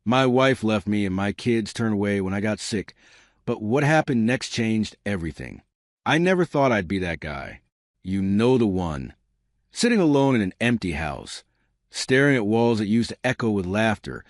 My wife left me and my kids turned away when I got sick, but what happened next changed everything. I never thought I'd be that guy. You know the one. Sitting alone in an empty house, staring at walls that used to echo with laughter,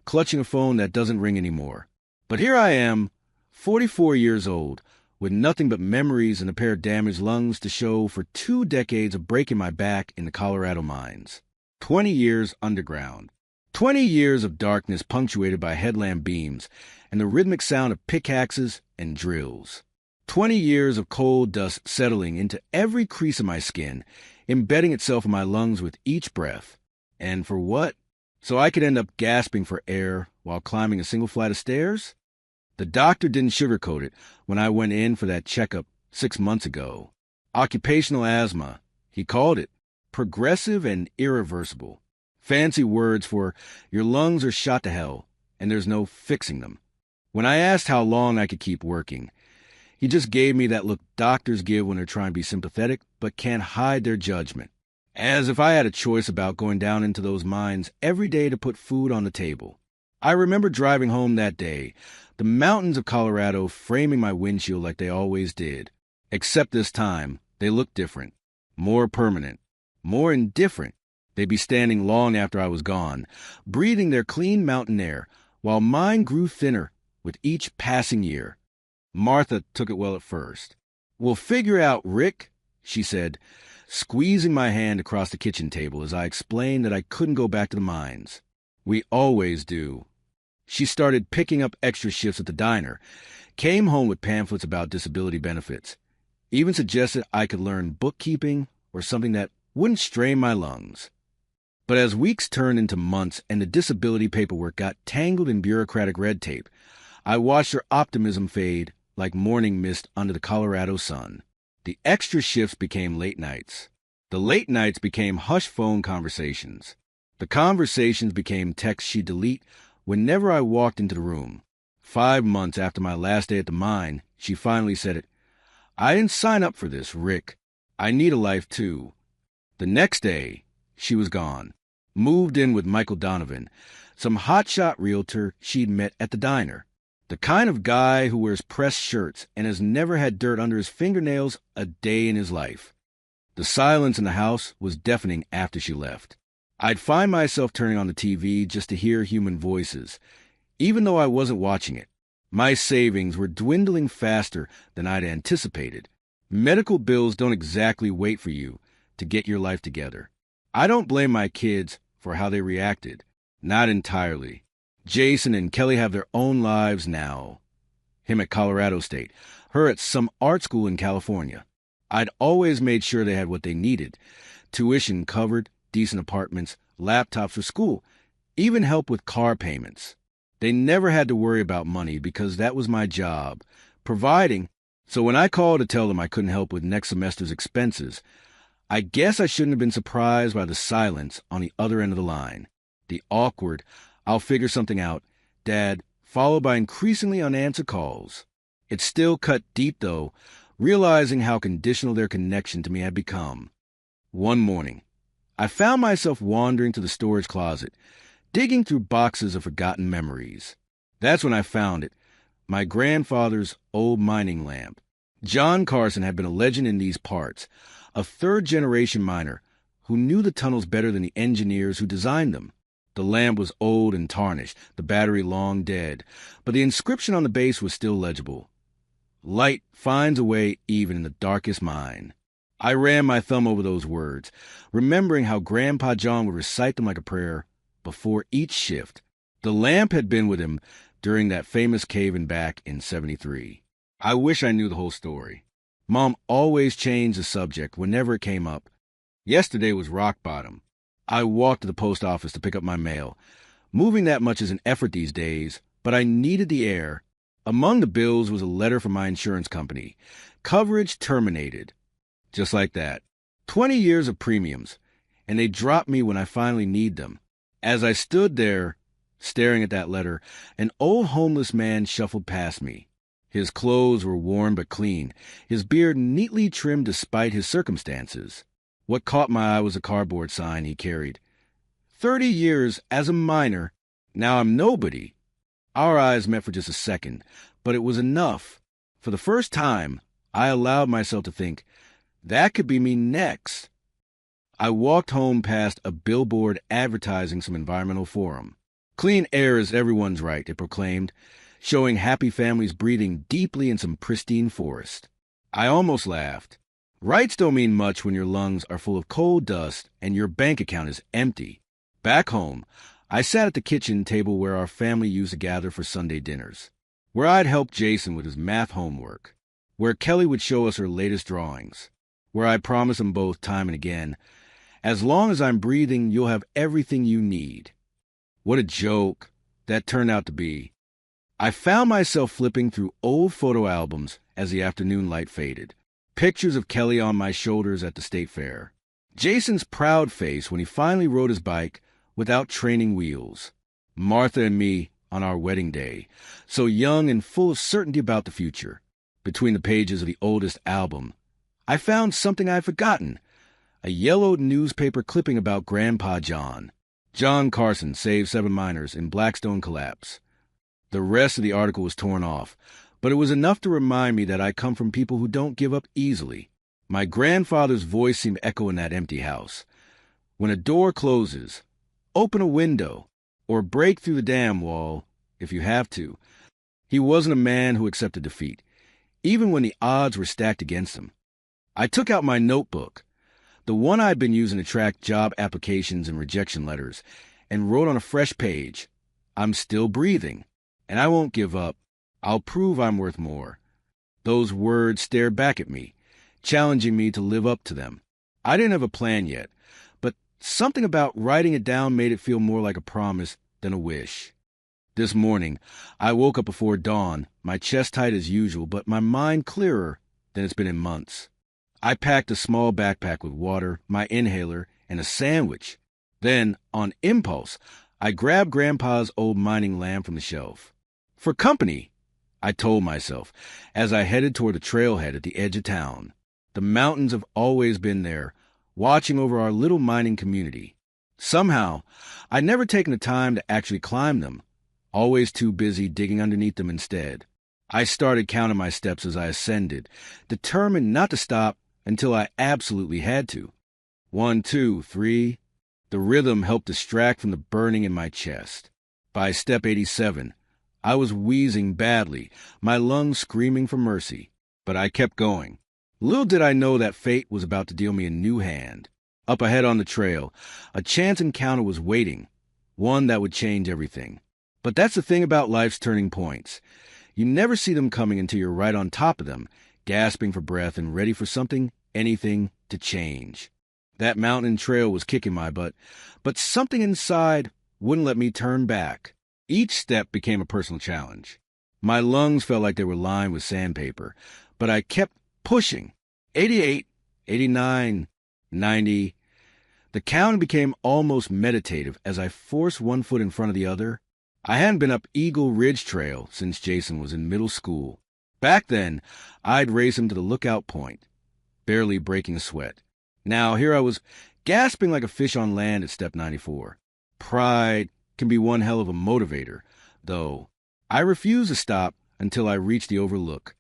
clutching a phone that doesn't ring anymore. But here I am, 44 years old, with nothing but memories and a pair of damaged lungs to show for 2 decades of breaking my back in the Colorado mines. 20 years underground. 20 years of darkness punctuated by headlamp beams and the rhythmic sound of pickaxes and drills. 20 years of coal dust settling into every crease of my skin, embedding itself in my lungs with each breath. And for what? So I could end up gasping for air while climbing a single flight of stairs? The doctor didn't sugarcoat it when I went in for that checkup 6 months ago. Occupational asthma, he called it. Progressive and irreversible. Fancy words for your lungs are shot to hell, and there's no fixing them. When I asked how long I could keep working, he just gave me that look doctors give when they're trying to be sympathetic but can't hide their judgment. As if I had a choice about going down into those mines every day to put food on the table. I remember driving home that day, the mountains of Colorado framing my windshield like they always did. Except this time, they looked different, more permanent, more indifferent. They'd be standing long after I was gone, breathing their clean mountain air, while mine grew thinner with each passing year. Martha took it well at first. "We'll figure out, Rick," she said, squeezing my hand across the kitchen table as I explained that I couldn't go back to the mines. "We always do." She started picking up extra shifts at the diner, came home with pamphlets about disability benefits, even suggested I could learn bookkeeping or something that wouldn't strain my lungs. But as weeks turned into months and the disability paperwork got tangled in bureaucratic red tape, I watched her optimism fade like morning mist under the Colorado sun. The extra shifts became late nights. The late nights became hushed phone conversations. The conversations became texts she'd delete whenever I walked into the room. 5 months after my last day at the mine, she finally said it. "I didn't sign up for this, Rick. I need a life, too." The next day, she was gone. Moved in with Michael Donovan, some hotshot realtor she'd met at the diner. The kind of guy who wears pressed shirts and has never had dirt under his fingernails a day in his life. The silence in the house was deafening after she left. I'd find myself turning on the TV just to hear human voices, even though I wasn't watching it. My savings were dwindling faster than I'd anticipated. Medical bills don't exactly wait for you to get your life together. I don't blame my kids for how they reacted. Not entirely. Jason and Kelly have their own lives now. Him at Colorado State, her at some art school in California. I'd always made sure they had what they needed. Tuition covered, decent apartments, laptops for school, even help with car payments. They never had to worry about money because that was my job, providing. So when I called to tell them I couldn't help with next semester's expenses, I guess I shouldn't have been surprised by the silence on the other end of the line. The awkward, "I'll figure something out, Dad," followed by increasingly unanswered calls. It still cut deep, though, realizing how conditional their connection to me had become. One morning, I found myself wandering to the storage closet, digging through boxes of forgotten memories. That's when I found it, my grandfather's old mining lamp. John Carson had been a legend in these parts, a third-generation miner who knew the tunnels better than the engineers who designed them. The lamp was old and tarnished, the battery long dead, but the inscription on the base was still legible. "Light finds a way even in the darkest mine." I ran my thumb over those words, remembering how Grandpa John would recite them like a prayer before each shift. The lamp had been with him during that famous cave-in back in '73. I wish I knew the whole story. Mom always changed the subject whenever it came up. Yesterday was rock bottom. I walked to the post office to pick up my mail. Moving that much is an effort these days, but I needed the air. Among the bills was a letter from my insurance company. Coverage terminated. Just like that. 20 years of premiums, and they dropped me when I finally need them. As I stood there, staring at that letter, an old homeless man shuffled past me. His clothes were worn but clean, his beard neatly trimmed despite his circumstances. What caught my eye was a cardboard sign he carried. 30 years as a miner, Now I'm nobody. Our eyes met for just a second, but it was enough. For the first time, I allowed myself to think, that could be me next. I walked home past a billboard advertising some environmental forum. Clean air is everyone's right, it proclaimed, showing happy families breathing deeply in some pristine forest. I almost laughed. Rights don't mean much when your lungs are full of coal dust and your bank account is empty. Back home, I sat at the kitchen table where our family used to gather for Sunday dinners, where I'd help Jason with his math homework, where Kelly would show us her latest drawings, where I promised them both time and again, as long as I'm breathing, you'll have everything you need. What a joke that turned out to be. I found myself flipping through old photo albums as the afternoon light faded. Pictures of Kelly on my shoulders at the state fair. Jason's proud face when he finally rode his bike without training wheels. Martha and me on our wedding day, so young and full of certainty about the future. Between the pages of the oldest album, I found something I'd forgotten. A yellowed newspaper clipping about Grandpa John. John Carson saved 7 miners in Blackstone collapse. The rest of the article was torn off, but it was enough to remind me that I come from people who don't give up easily. My grandfather's voice seemed to echo in that empty house. When a door closes, open a window, or break through the damn wall, if you have to. He wasn't a man who accepted defeat, even when the odds were stacked against him. I took out my notebook, the one I'd been using to track job applications and rejection letters, and wrote on a fresh page, I'm still breathing, and I won't give up. I'll prove I'm worth more. Those words stared back at me, challenging me to live up to them. I didn't have a plan yet, but something about writing it down made it feel more like a promise than a wish. This morning, I woke up before dawn, my chest tight as usual, but my mind clearer than it's been in months. I packed a small backpack with water, my inhaler, and a sandwich. Then, on impulse, I grabbed Grandpa's old mining lamp from the shelf. For company, I told myself, as I headed toward the trailhead at the edge of town. The mountains have always been there, watching over our little mining community. Somehow, I'd never taken the time to actually climb them, always too busy digging underneath them instead. I started counting my steps as I ascended, determined not to stop until I absolutely had to. 1, 2, 3. The rhythm helped distract from the burning in my chest. By step 87, I was wheezing badly, my lungs screaming for mercy. But I kept going. Little did I know that fate was about to deal me a new hand. Up ahead on the trail, a chance encounter was waiting, one that would change everything. But that's the thing about life's turning points. You never see them coming until you're right on top of them, gasping for breath and ready for something, anything, to change. That mountain trail was kicking my butt, but something inside wouldn't let me turn back. Each step became a personal challenge. My lungs felt like they were lined with sandpaper, but I kept pushing. 88, 89, 90. The count became almost meditative as I forced one foot in front of the other. I hadn't been up Eagle Ridge Trail since Jason was in middle school. Back then, I'd race him to the lookout point, barely breaking a sweat. Now, here I was, gasping like a fish on land at step 94. Pride can be one hell of a motivator, though. I refused to stop until I reached the overlook.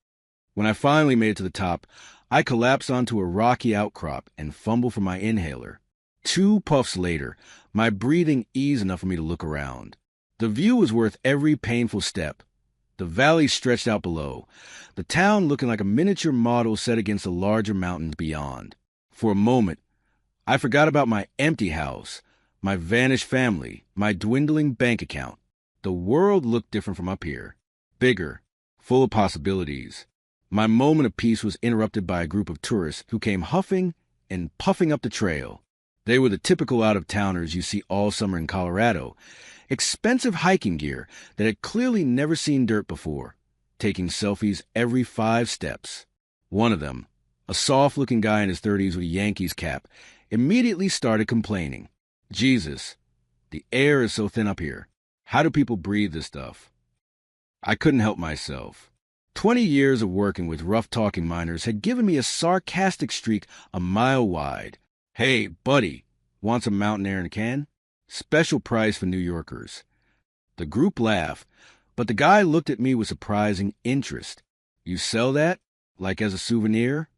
When I finally made it to the top, I collapsed onto a rocky outcrop and fumbled for my inhaler. 2 puffs later, my breathing eased enough for me to look around. The view was worth every painful step. The valley stretched out below, the town looking like a miniature model set against the larger mountains beyond. For a moment, I forgot about my empty house, my vanished family, my dwindling bank account. The world looked different from up here. Bigger, full of possibilities. My moment of peace was interrupted by a group of tourists who came huffing and puffing up the trail. They were the typical out-of-towners you see all summer in Colorado, expensive hiking gear that had clearly never seen dirt before, taking selfies every 5 steps. One of them, a soft-looking guy in his 30s with a Yankees cap, immediately started complaining. Jesus, the air is so thin up here. How do people breathe this stuff? I couldn't help myself. 20 years of working with rough-talking miners had given me a sarcastic streak a mile wide. Hey, buddy, want some mountain air in a can? Special price for New Yorkers. The group laughed, but the guy looked at me with surprising interest. You sell that? Like as a souvenir?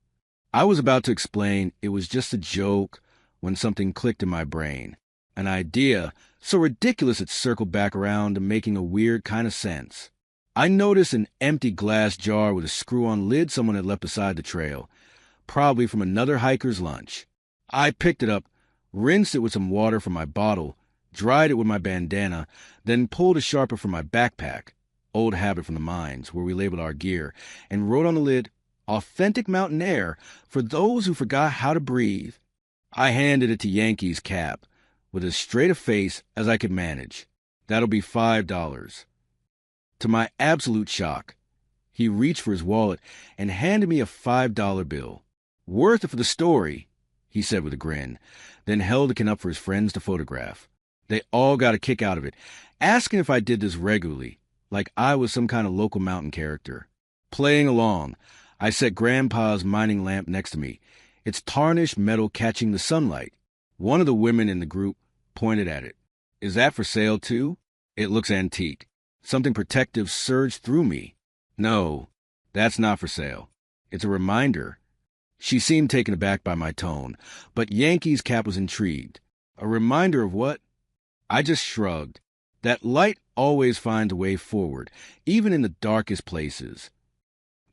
I was about to explain it was just a joke when something clicked in my brain. An idea so ridiculous it circled back around to making a weird kind of sense. I noticed an empty glass jar with a screw-on lid someone had left beside the trail, probably from another hiker's lunch. I picked it up, rinsed it with some water from my bottle, dried it with my bandana, then pulled a sharper from my backpack, old habit from the mines, where we labeled our gear, and wrote on the lid, "Authentic mountain air for those who forgot how to breathe." I handed it to Yankee's Cap, with as straight a face as I could manage. "That'll be $5. To my absolute shock, he reached for his wallet and handed me a $5 bill. "Worth it for the story," he said with a grin, then held it up for his friends to photograph. They all got a kick out of it, asking if I did this regularly, like I was some kind of local mountain character. Playing along, I set Grandpa's mining lamp next to me, its tarnished metal catching the sunlight. One of the women in the group pointed at it. "Is that for sale too? It looks antique." Something protective surged through me. "No, that's not for sale. It's a reminder." She seemed taken aback by my tone, but Yankee's Cap was intrigued. "A reminder of what?" I just shrugged. That light always finds a way forward, even in the darkest places.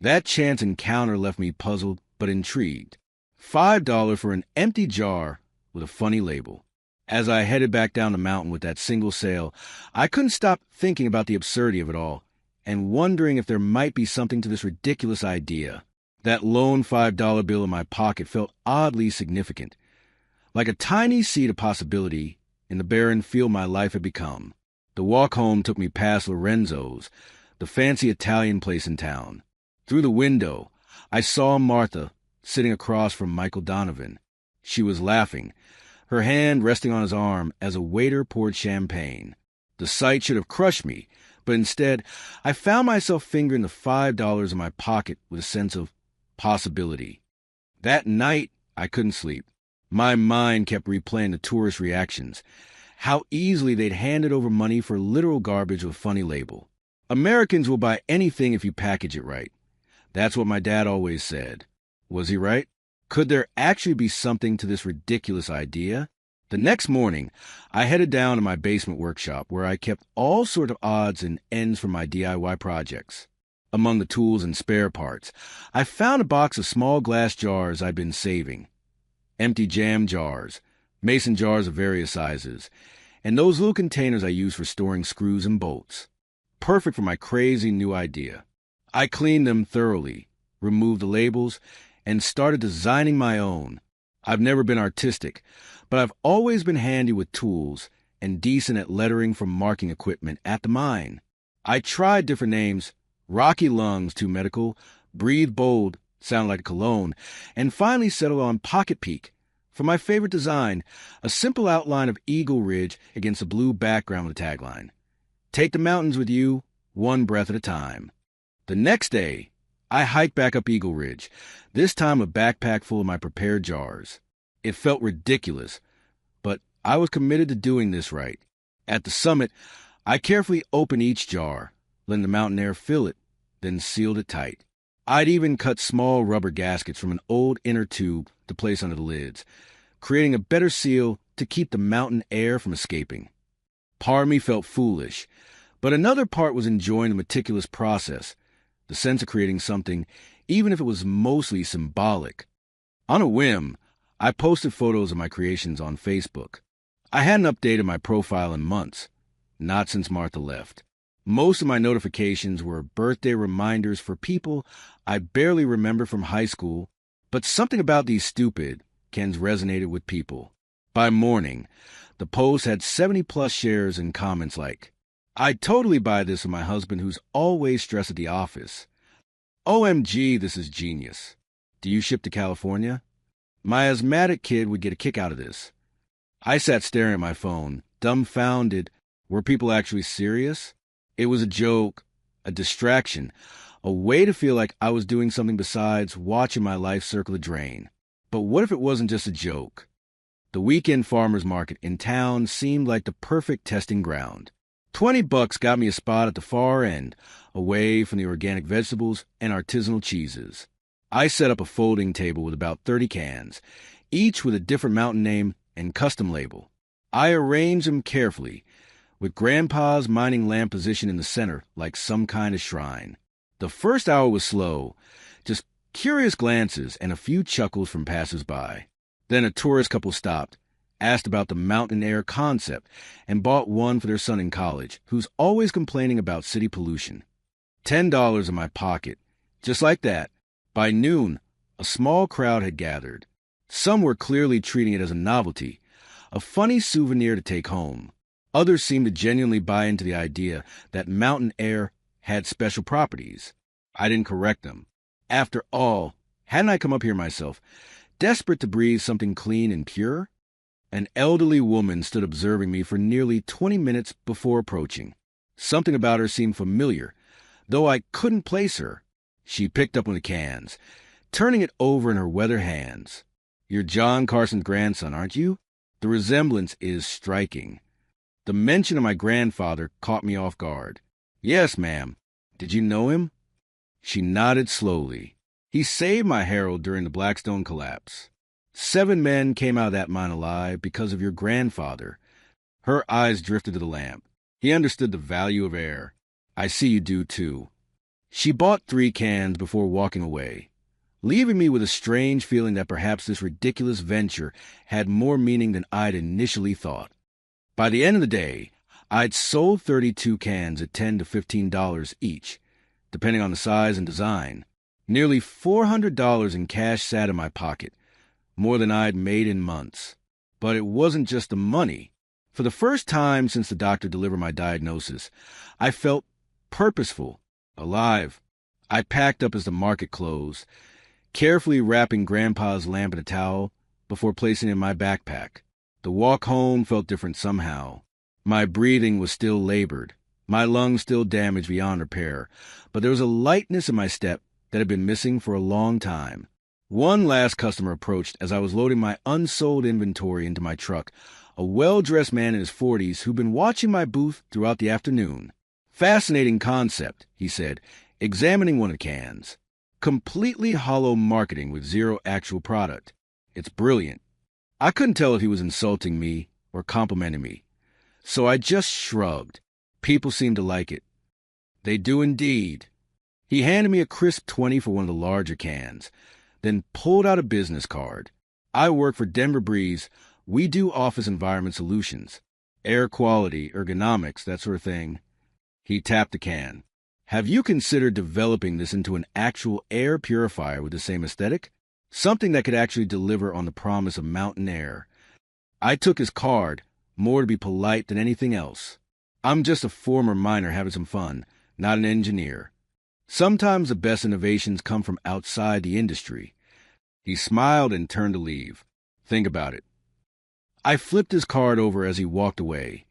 That chance encounter left me puzzled but intrigued. $5 for an empty jar with a funny label. As I headed back down the mountain with that single sale, I couldn't stop thinking about the absurdity of it all, and wondering if there might be something to this ridiculous idea. That lone $5 bill in my pocket felt oddly significant, like a tiny seed of possibility in the barren field my life had become. The walk home took me past Lorenzo's, the fancy Italian place in town. Through the window, I saw Martha sitting across from Michael Donovan. She was laughing, her hand resting on his arm as a waiter poured champagne. The sight should have crushed me, but instead, I found myself fingering the $5 in my pocket with a sense of possibility. That night, I couldn't sleep. My mind kept replaying the tourist reactions, how easily they'd handed over money for literal garbage with a funny label. Americans will buy anything if you package it right. That's what my dad always said. Was he right? Could there actually be something to this ridiculous idea? The next morning, I headed down to my basement workshop where I kept all sorts of odds and ends for my DIY projects. Among the tools and spare parts, I found a box of small glass jars I'd been saving. Empty jam jars, mason jars of various sizes, and those little containers I use for storing screws and bolts. Perfect for my crazy new idea. I cleaned them thoroughly, removed the labels, and started designing my own. I've never been artistic, but I've always been handy with tools and decent at lettering from marking equipment at the mine. I tried different names, Rocky Lungs, too medical, Breathe Bold, sound like cologne, and finally settled on Pocket Peak. For my favorite design, a simple outline of Eagle Ridge against a blue background with a tagline. Take the mountains with you, one breath at a time. The next day, I hiked back up Eagle Ridge, this time a backpack full of my prepared jars. It felt ridiculous, but I was committed to doing this right. At the summit, I carefully opened each jar, letting the mountain air fill it, then sealed it tight. I'd even cut small rubber gaskets from an old inner tube to place under the lids, creating a better seal to keep the mountain air from escaping. Part of me felt foolish, but another part was enjoying the meticulous process, the sense of creating something, even if it was mostly symbolic. On a whim, I posted photos of my creations on Facebook. I hadn't updated my profile in months, not since Martha left. Most of my notifications were birthday reminders for people I barely remember from high school, but something about these stupid Kens resonated with people. By morning, the post had 70-plus shares and comments like, "I'd totally buy this with my husband who's always stressed at the office. OMG, this is genius. Do you ship to California? My asthmatic kid would get a kick out of this." I sat staring at my phone, dumbfounded. Were people actually serious? It was a joke, a distraction, a way to feel like I was doing something besides watching my life circle the drain. But what if it wasn't just a joke? The weekend farmers market in town seemed like the perfect testing ground. $20 got me a spot at the far end, away from the organic vegetables and artisanal cheeses. I set up a folding table with about 30 cans, each with a different mountain name and custom label. I arranged them carefully, with Grandpa's mining lamp positioned in the center like some kind of shrine. The first hour was slow, just curious glances and a few chuckles from passers-by. Then a tourist couple stopped, asked about the mountain air concept, and bought one for their son in college, who's always complaining about city pollution. $10 in my pocket. Just like that. By noon, a small crowd had gathered. Some were clearly treating it as a novelty, a funny souvenir to take home. Others seemed to genuinely buy into the idea that mountain air had special properties. I didn't correct them. After all, hadn't I come up here myself, desperate to breathe something clean and pure? An elderly woman stood observing me for nearly 20 minutes before approaching. Something about her seemed familiar, though I couldn't place her. She picked up one of the cans, turning it over in her weathered hands. "You're John Carson's grandson, aren't you?" The resemblance is striking. The mention of my grandfather caught me off guard. "Yes, ma'am. Did you know him?" She nodded slowly. "He saved my Herald during the Blackstone collapse. 7 men came out of that mine alive because of your grandfather." Her eyes drifted to the lamp. "He understood the value of air. I see you do, too." She bought 3 cans before walking away, leaving me with a strange feeling that perhaps this ridiculous venture had more meaning than I'd initially thought. By the end of the day, I'd sold 32 cans at $10 to $15 each, depending on the size and design. Nearly $400 in cash sat in my pocket, more than I'd made in months. But it wasn't just the money. For the first time since the doctor delivered my diagnosis, I felt purposeful, alive. I packed up as the market closed, carefully wrapping Grandpa's lamp in a towel before placing it in my backpack. The walk home felt different somehow. My breathing was still labored, my lungs still damaged beyond repair, but there was a lightness in my step that had been missing for a long time. One last customer approached as I was loading my unsold inventory into my truck, a well-dressed man in his 40s who'd been watching my booth throughout the afternoon. "Fascinating concept," he said, examining one of the cans. "Completely hollow marketing with zero actual product. It's brilliant." I couldn't tell if he was insulting me or complimenting me, so I just shrugged. People seemed to like it. "They do indeed." He handed me a crisp 20 for one of the larger cans, then pulled out a business card. "I work for Denver Breeze. We do office environment solutions. Air quality, ergonomics, that sort of thing." He tapped the can. "Have you considered developing this into an actual air purifier with the same aesthetic? Something that could actually deliver on the promise of mountain air." I took his card, more to be polite than anything else. "I'm just a former miner having some fun, not an engineer. Sometimes the best innovations come from outside the industry." He smiled and turned to leave. "Think about it." I flipped his card over as he walked away,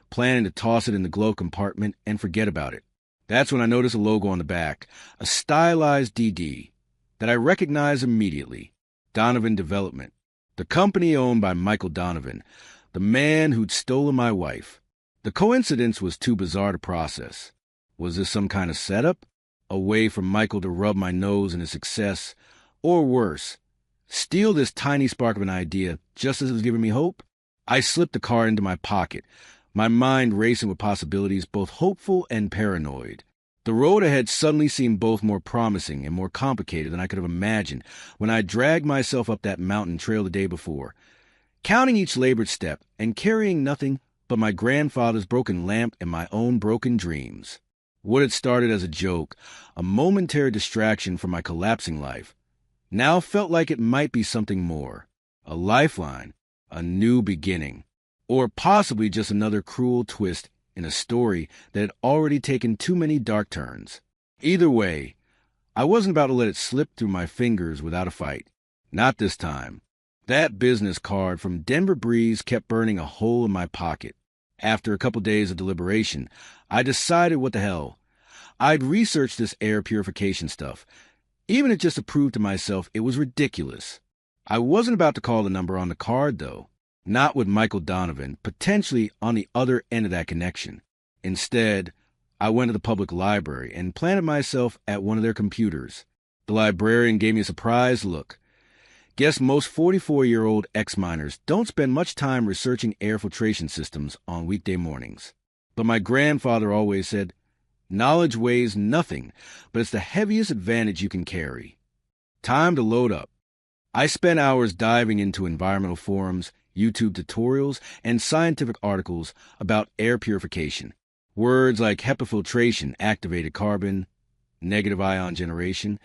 planning to toss it in the glove compartment and forget about it. That's when I noticed a logo on the back, a stylized DD, that I recognized immediately. Donovan Development, the company owned by Michael Donovan, the man who'd stolen my wife. The coincidence was too bizarre to process. Was this some kind of setup? A way for Michael to rub my nose in his success, or worse, steal this tiny spark of an idea just as it was giving me hope? I slipped the card into my pocket, my mind racing with possibilities both hopeful and paranoid. The road ahead suddenly seemed both more promising and more complicated than I could have imagined when I dragged myself up that mountain trail the day before, counting each labored step and carrying nothing but my grandfather's broken lamp and my own broken dreams. What had started as a joke, a momentary distraction from my collapsing life, now felt like it might be something more, a lifeline, a new beginning, or possibly just another cruel twist in a story that had already taken too many dark turns. Either way, I wasn't about to let it slip through my fingers without a fight. Not this time. That business card from Denver Breeze kept burning a hole in my pocket. After a couple days of deliberation, I decided what the hell. I'd researched this air purification stuff, even if just to prove to myself it was ridiculous. I wasn't about to call the number on the card, though. Not with Michael Donovan, potentially on the other end of that connection. Instead, I went to the public library and planted myself at one of their computers. The librarian gave me a surprised look. Guess most 44-year-old ex-miners don't spend much time researching air filtration systems on weekday mornings. But my grandfather always said, knowledge weighs nothing, but it's the heaviest advantage you can carry. Time to load up. I spent hours diving into environmental forums, YouTube tutorials, and scientific articles about air purification. Words like HEPA filtration, activated carbon, negative ion generation,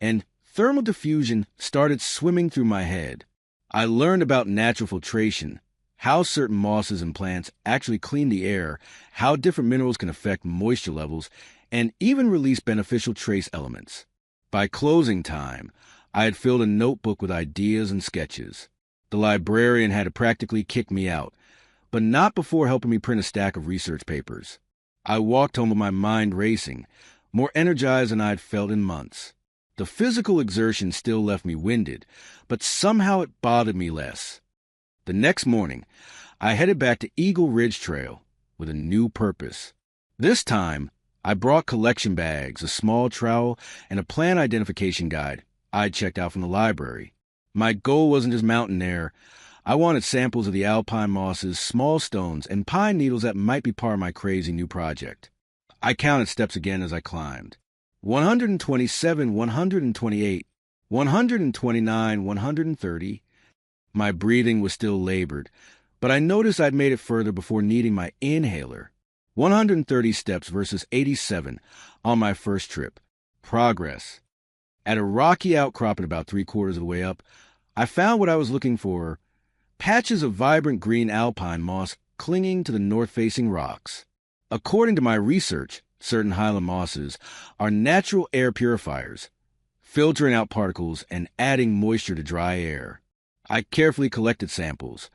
and thermal diffusion started swimming through my head. I learned about natural filtration, how certain mosses and plants actually clean the air, how different minerals can affect moisture levels, and even release beneficial trace elements. By closing time, I had filled a notebook with ideas and sketches. The librarian had to practically kick me out, but not before helping me print a stack of research papers. I walked home with my mind racing, more energized than I'd felt in months. The physical exertion still left me winded, but somehow it bothered me less. The next morning, I headed back to Eagle Ridge Trail with a new purpose. This time, I brought collection bags, a small trowel, and a plant identification guide I'd checked out from the library. My goal wasn't just mountain air. I wanted samples of the alpine mosses, small stones, and pine needles that might be part of my crazy new project. I counted steps again as I climbed. 127, 128, 129, 130. My breathing was still labored, but I noticed I'd made it further before needing my inhaler. 130 steps versus 87 on my first trip. Progress. At a rocky outcropping about 3/4 of the way up, I found what I was looking for, patches of vibrant green alpine moss clinging to the north-facing rocks. According to my research, certain highland mosses are natural air purifiers, filtering out particles and adding moisture to dry air. I carefully collected samples,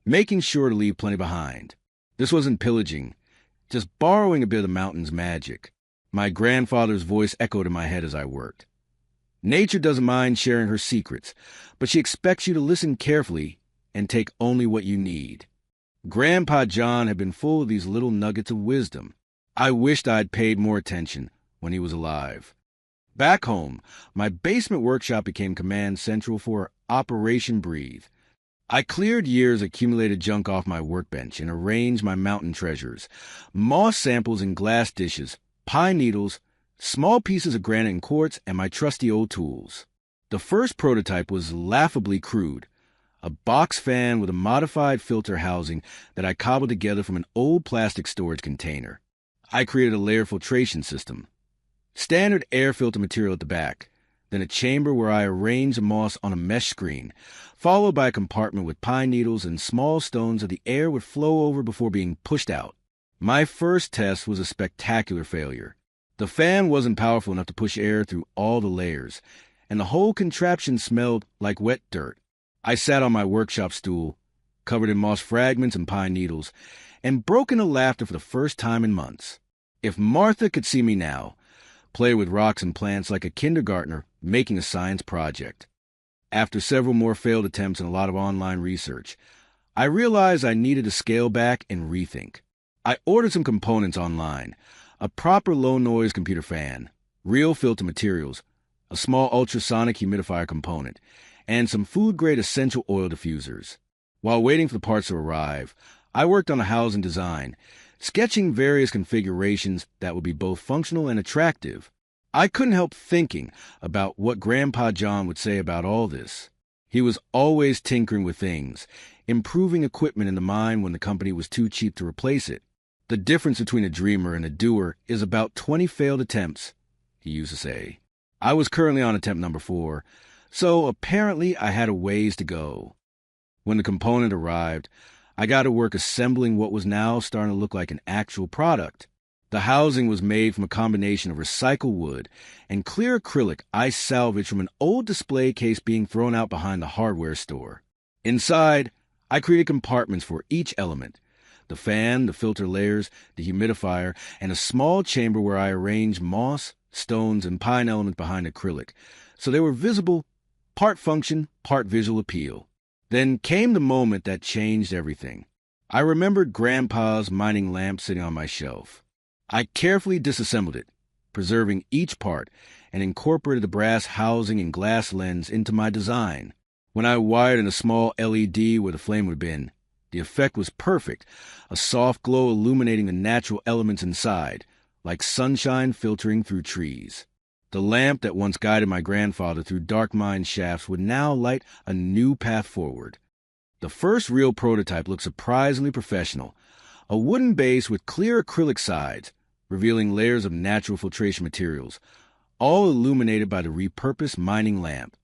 making sure to leave plenty behind. This wasn't pillaging, just borrowing a bit of the mountain's magic. My grandfather's voice echoed in my head as I worked. Nature doesn't mind sharing her secrets, but she expects you to listen carefully and take only what you need. Grandpa John had been full of these little nuggets of wisdom. I wished I'd paid more attention when he was alive. Back home, my basement workshop became command central for Operation Breathe. I cleared years' accumulated junk off my workbench and arranged my mountain treasures, moss samples in glass dishes, pine needles, small pieces of granite and quartz, and my trusty old tools. The first prototype was laughably crude, a box fan with a modified filter housing that I cobbled together from an old plastic storage container. I created a layer filtration system. Standard air filter material at the back, then a chamber where I arranged the moss on a mesh screen, followed by a compartment with pine needles and small stones that the air would flow over before being pushed out. My first test was a spectacular failure. The fan wasn't powerful enough to push air through all the layers, and the whole contraption smelled like wet dirt. I sat on my workshop stool, covered in moss fragments and pine needles, and broke into laughter for the first time in months. If Martha could see me now, play with rocks and plants like a kindergartner making a science project. After several more failed attempts and a lot of online research, I realized I needed to scale back and rethink. I ordered some components online, a proper low-noise computer fan, real filter materials, a small ultrasonic humidifier component, and some food-grade essential oil diffusers. While waiting for the parts to arrive, I worked on a housing design, sketching various configurations that would be both functional and attractive. I couldn't help thinking about what Grandpa John would say about all this. He was always tinkering with things, improving equipment in the mine when the company was too cheap to replace it. The difference between a dreamer and a doer is about 20 failed attempts, he used to say. I was currently on attempt number 4, so apparently I had a ways to go. When the component arrived, I got to work assembling what was now starting to look like an actual product. The housing was made from a combination of recycled wood and clear acrylic I salvaged from an old display case being thrown out behind the hardware store. Inside, I created compartments for each element: the fan, the filter layers, the humidifier, and a small chamber where I arranged moss, stones, and pine elements behind acrylic, so they were visible, part function, part visual appeal. Then came the moment that changed everything. I remembered Grandpa's mining lamp sitting on my shelf. I carefully disassembled it, preserving each part, and incorporated the brass housing and glass lens into my design. When I wired in a small LED where the flame would have been, the effect was perfect, a soft glow illuminating the natural elements inside, like sunshine filtering through trees. The lamp that once guided my grandfather through dark mine shafts would now light a new path forward. The first real prototype looked surprisingly professional, a wooden base with clear acrylic sides, revealing layers of natural filtration materials, all illuminated by the repurposed mining lamp.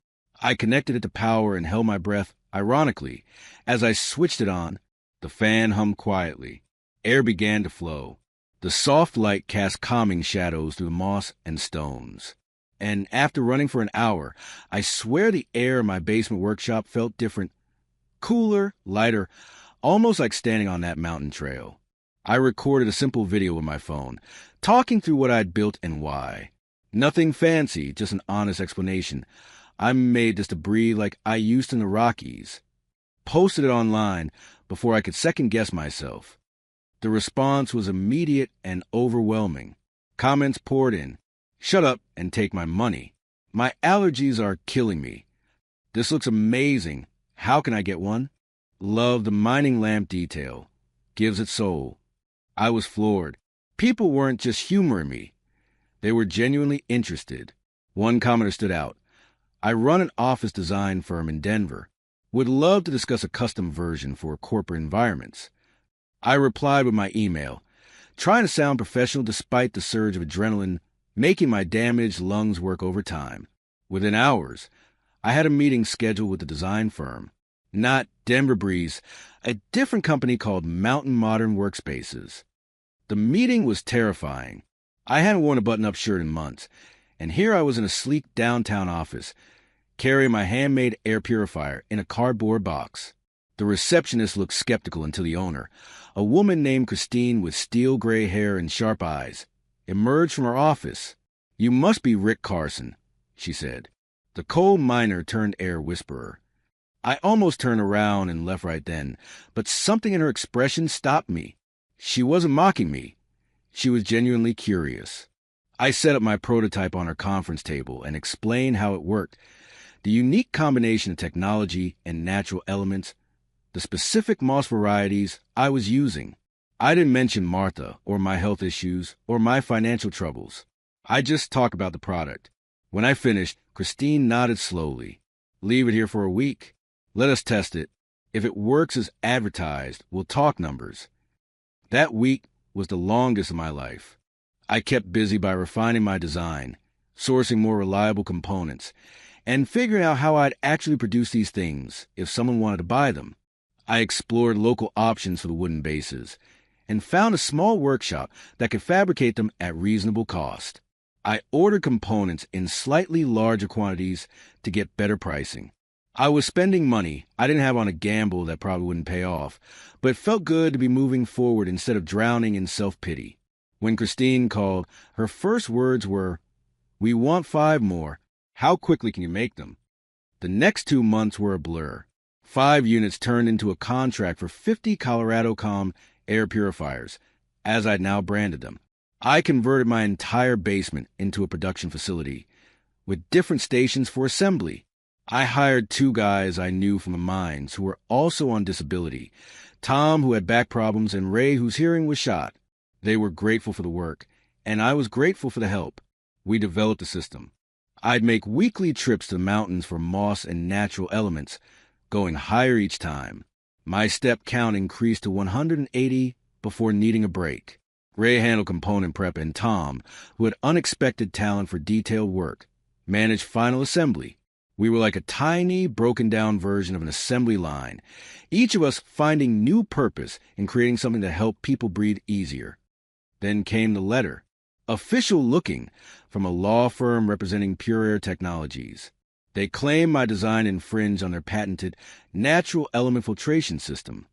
I connected it to power and held my breath, ironically. As I switched it on, the fan hummed quietly. Air began to flow. The soft light cast calming shadows through the moss and stones. And after running for an hour, I swear the air in my basement workshop felt different. Cooler, lighter, almost like standing on that mountain trail. I recorded a simple video with my phone, talking through what I'd built and why. Nothing fancy, just an honest explanation. I made this to breathe like I used to in the Rockies. Posted it online before I could second-guess myself. The response was immediate and overwhelming. Comments poured in. Shut up and take my money. My allergies are killing me. This looks amazing. How can I get one? Love the mining lamp detail. Gives it soul. I was floored. People weren't just humoring me. They were genuinely interested. One commenter stood out. I run an office design firm in Denver. Would love to discuss a custom version for corporate environments. I replied with my email, trying to sound professional despite the surge of adrenaline, making my damaged lungs work overtime. Within hours, I had a meeting scheduled with the design firm. Not Denver Breeze, a different company called Mountain Modern Workspaces. The meeting was terrifying. I hadn't worn a button-up shirt in months, and here I was in a sleek downtown office, carrying my handmade air purifier in a cardboard box. The receptionist looked skeptical until the owner, a woman named Christine with steel gray hair and sharp eyes, emerged from her office. "You must be Rick Carson," she said, the coal miner turned air whisperer. I almost turned around and left right then, but something in her expression stopped me. She wasn't mocking me. She was genuinely curious. I set up my prototype on her conference table and explained how it worked. The unique combination of technology and natural elements, the specific moss varieties I was using. I didn't mention Martha or my health issues or my financial troubles. I just talked about the product. When I finished, Christine nodded slowly. "Leave it here for a week. Let us test it. If it works as advertised, we'll talk numbers." That week was the longest of my life. I kept busy by refining my design, sourcing more reliable components, and figuring out how I'd actually produce these things if someone wanted to buy them. I explored local options for the wooden bases and found a small workshop that could fabricate them at reasonable cost. I ordered components in slightly larger quantities to get better pricing. I was spending money I didn't have on a gamble that probably wouldn't pay off, but it felt good to be moving forward instead of drowning in self-pity. When Christine called, her first words were, "We want 5 more. How quickly can you make them?" The next 2 months were a blur. 5 units turned into a contract for 50 Colorado Com air purifiers, as I'd now branded them. I converted my entire basement into a production facility, with different stations for assembly. I hired 2 guys I knew from the mines who were also on disability, Tom, who had back problems, and Ray, whose hearing was shot. They were grateful for the work, and I was grateful for the help. We developed a system. I'd make weekly trips to the mountains for moss and natural elements, going higher each time. My step count increased to 180 before needing a break. Ray handled component prep, and Tom, who had unexpected talent for detailed work, managed final assembly. We were like a tiny, broken-down version of an assembly line, each of us finding new purpose in creating something that helped people breathe easier. Then came the letter, official-looking, from a law firm representing Pure Air Technologies. They claimed my design infringed on their patented natural element filtration system.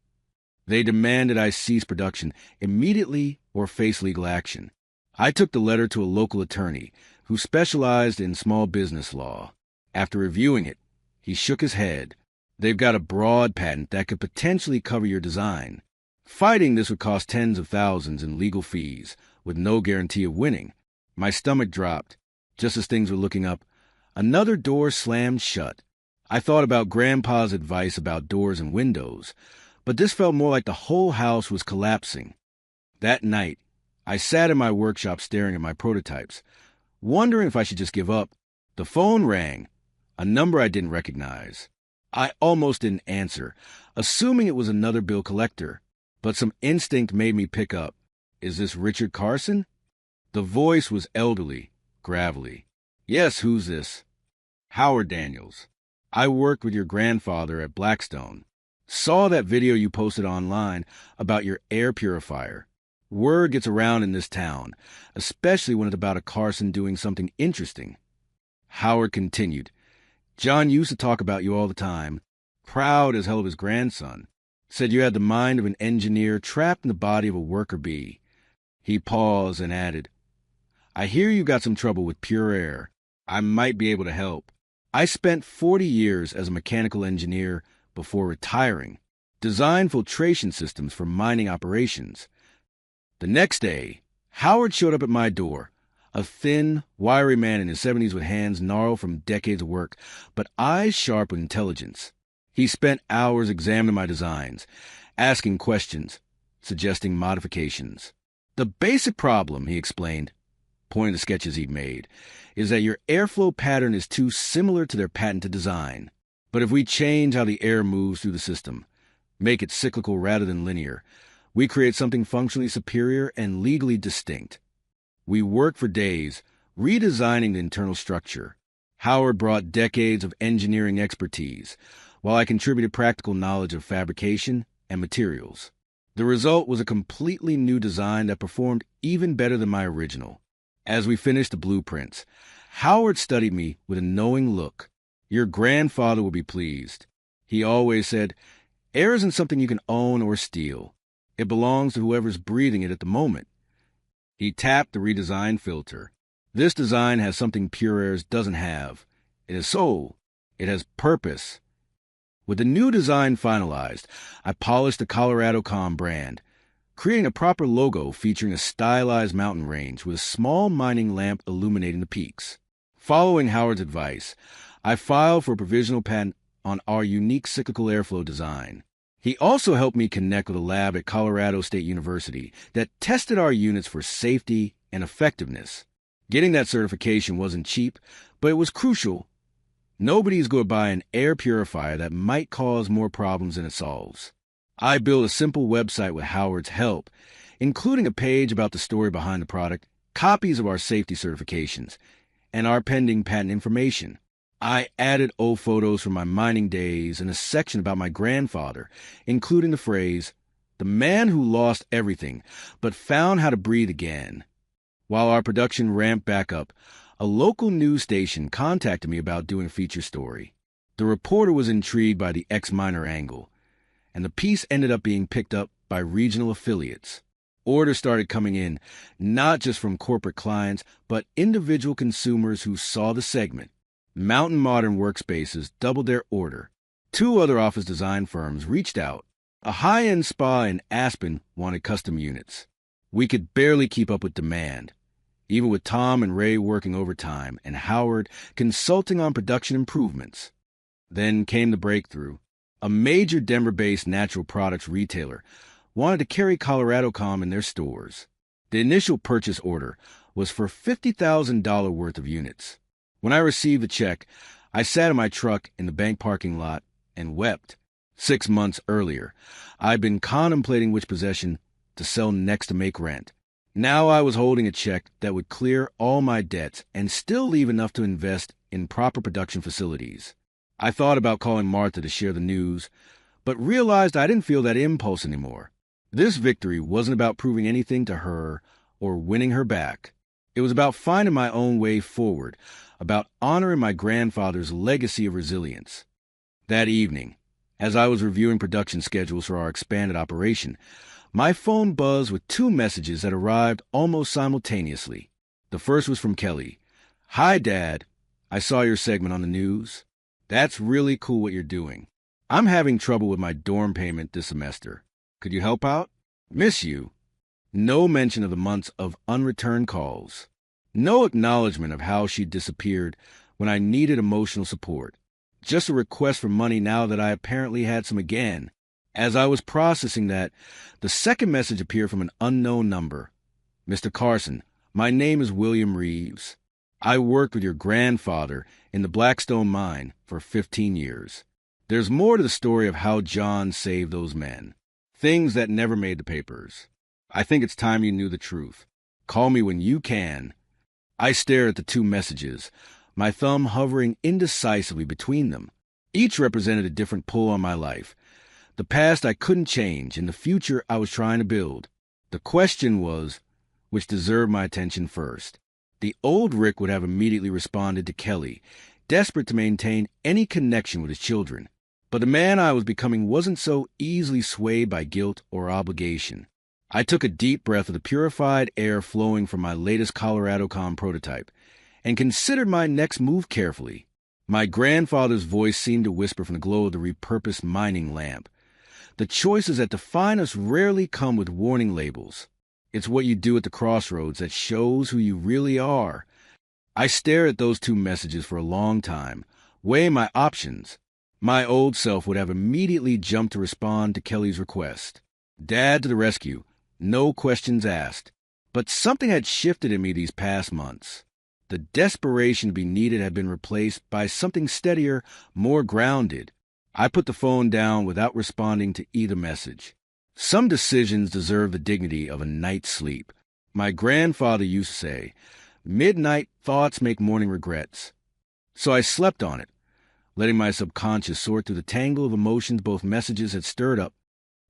They demanded I cease production immediately or face legal action. I took the letter to a local attorney who specialized in small business law. After reviewing it, he shook his head. "They've got a broad patent that could potentially cover your design. Fighting this would cost tens of thousands in legal fees, with no guarantee of winning. My stomach dropped. Just as things were looking up, another door slammed shut. I thought about Grandpa's advice about doors and windows, but this felt more like the whole house was collapsing. That night, I sat in my workshop staring at my prototypes, wondering if I should just give up. The phone rang, a number I didn't recognize. I almost didn't answer, assuming it was another bill collector, but some instinct made me pick up. Is this Richard Carson? The voice was elderly, gravelly. Yes, who's this? Howard Daniels. I worked with your grandfather at Blackstone. Saw that video you posted online about your air purifier. Word gets around in this town, especially when it's about a Carson doing something interesting. Howard continued. John used to talk about you all the time, proud as hell of his grandson. Said you had the mind of an engineer trapped in the body of a worker bee. He paused and added, I hear you got some trouble with pure air. I might be able to help. I spent 40 years as a mechanical engineer before retiring, designed filtration systems for mining operations. The next day, Howard showed up at my door, a thin, wiry man in his 70s with hands gnarled from decades of work, but eyes sharp with intelligence. He spent hours examining my designs, asking questions, suggesting modifications. The basic problem, he explained, pointing to sketches he'd made, is that your airflow pattern is too similar to their patented design. But if we change how the air moves through the system, make it cyclical rather than linear, we create something functionally superior and legally distinct. We worked for days, redesigning the internal structure. Howard brought decades of engineering expertise, while I contributed practical knowledge of fabrication and materials. The result was a completely new design that performed even better than my original. As we finished the blueprints, Howard studied me with a knowing look. Your grandfather will be pleased. He always said, air isn't something you can own or steal. It belongs to whoever's breathing it at the moment. He tapped the redesigned filter. This design has something Pure Air's doesn't have. It has soul. It has purpose. With the new design finalized, I polished the Colorado Com brand, creating a proper logo featuring a stylized mountain range with a small mining lamp illuminating the peaks. Following Howard's advice, I filed for a provisional patent on our unique cyclical airflow design. He also helped me connect with a lab at Colorado State University that tested our units for safety and effectiveness. Getting that certification wasn't cheap, but it was crucial. Nobody's going to buy an air purifier that might cause more problems than it solves. I built a simple website with Howard's help, including a page about the story behind the product, copies of our safety certifications, and our pending patent information. I added old photos from my mining days and a section about my grandfather, including the phrase, the man who lost everything, but found how to breathe again. While our production ramped back up, a local news station contacted me about doing a feature story. The reporter was intrigued by the ex-miner angle, and the piece ended up being picked up by regional affiliates. Orders started coming in, not just from corporate clients, but individual consumers who saw the segment. Mountain Modern Workspaces doubled their order. 2 other office design firms reached out. A high-end spa in Aspen wanted custom units. We could barely keep up with demand, even with Tom and Ray working overtime and Howard consulting on production improvements. Then came the breakthrough. A major Denver-based natural products retailer wanted to carry Colorado Com in their stores. The initial purchase order was for $50,000 worth of units. When I received the check, I sat in my truck in the bank parking lot and wept. 6 months earlier, I'd been contemplating which possession to sell next to make rent. Now I was holding a check that would clear all my debts and still leave enough to invest in proper production facilities. I thought about calling Martha to share the news, but realized I didn't feel that impulse anymore. This victory wasn't about proving anything to her or winning her back. It was about finding my own way forward, about honoring my grandfather's legacy of resilience. That evening, as I was reviewing production schedules for our expanded operation, my phone buzzed with 2 messages that arrived almost simultaneously. The first was from Kelly. Hi, Dad. I saw your segment on the news. That's really cool what you're doing. I'm having trouble with my dorm payment this semester. Could you help out? Miss you. No mention of the months of unreturned calls. No acknowledgement of how she'd disappeared when I needed emotional support. Just a request for money now that I apparently had some again. As I was processing that, the second message appeared from an unknown number. Mr. Carson, my name is William Reeves. I worked with your grandfather in the Blackstone mine for 15 years. There's more to the story of how John saved those men. Things that never made the papers. I think it's time you knew the truth. Call me when you can. I stared at the two messages, my thumb hovering indecisively between them. Each represented a different pull on my life. The past I couldn't change, and the future I was trying to build. The question was, which deserved my attention first. The old Rick would have immediately responded to Kelly, desperate to maintain any connection with his children. But the man I was becoming wasn't so easily swayed by guilt or obligation. I took a deep breath of the purified air flowing from my latest ColoradoCom prototype, and considered my next move carefully. My grandfather's voice seemed to whisper from the glow of the repurposed mining lamp. The choices that define us rarely come with warning labels. It's what you do at the crossroads that shows who you really are. I stared at those two messages for a long time, weighing my options. My old self would have immediately jumped to respond to Kelly's request. Dad to the rescue, no questions asked. But something had shifted in me these past months. The desperation to be needed had been replaced by something steadier, more grounded. I put the phone down without responding to either message. Some decisions deserve the dignity of a night's sleep. My grandfather used to say, "Midnight thoughts make morning regrets." So I slept on it, letting my subconscious sort through the tangle of emotions both messages had stirred up.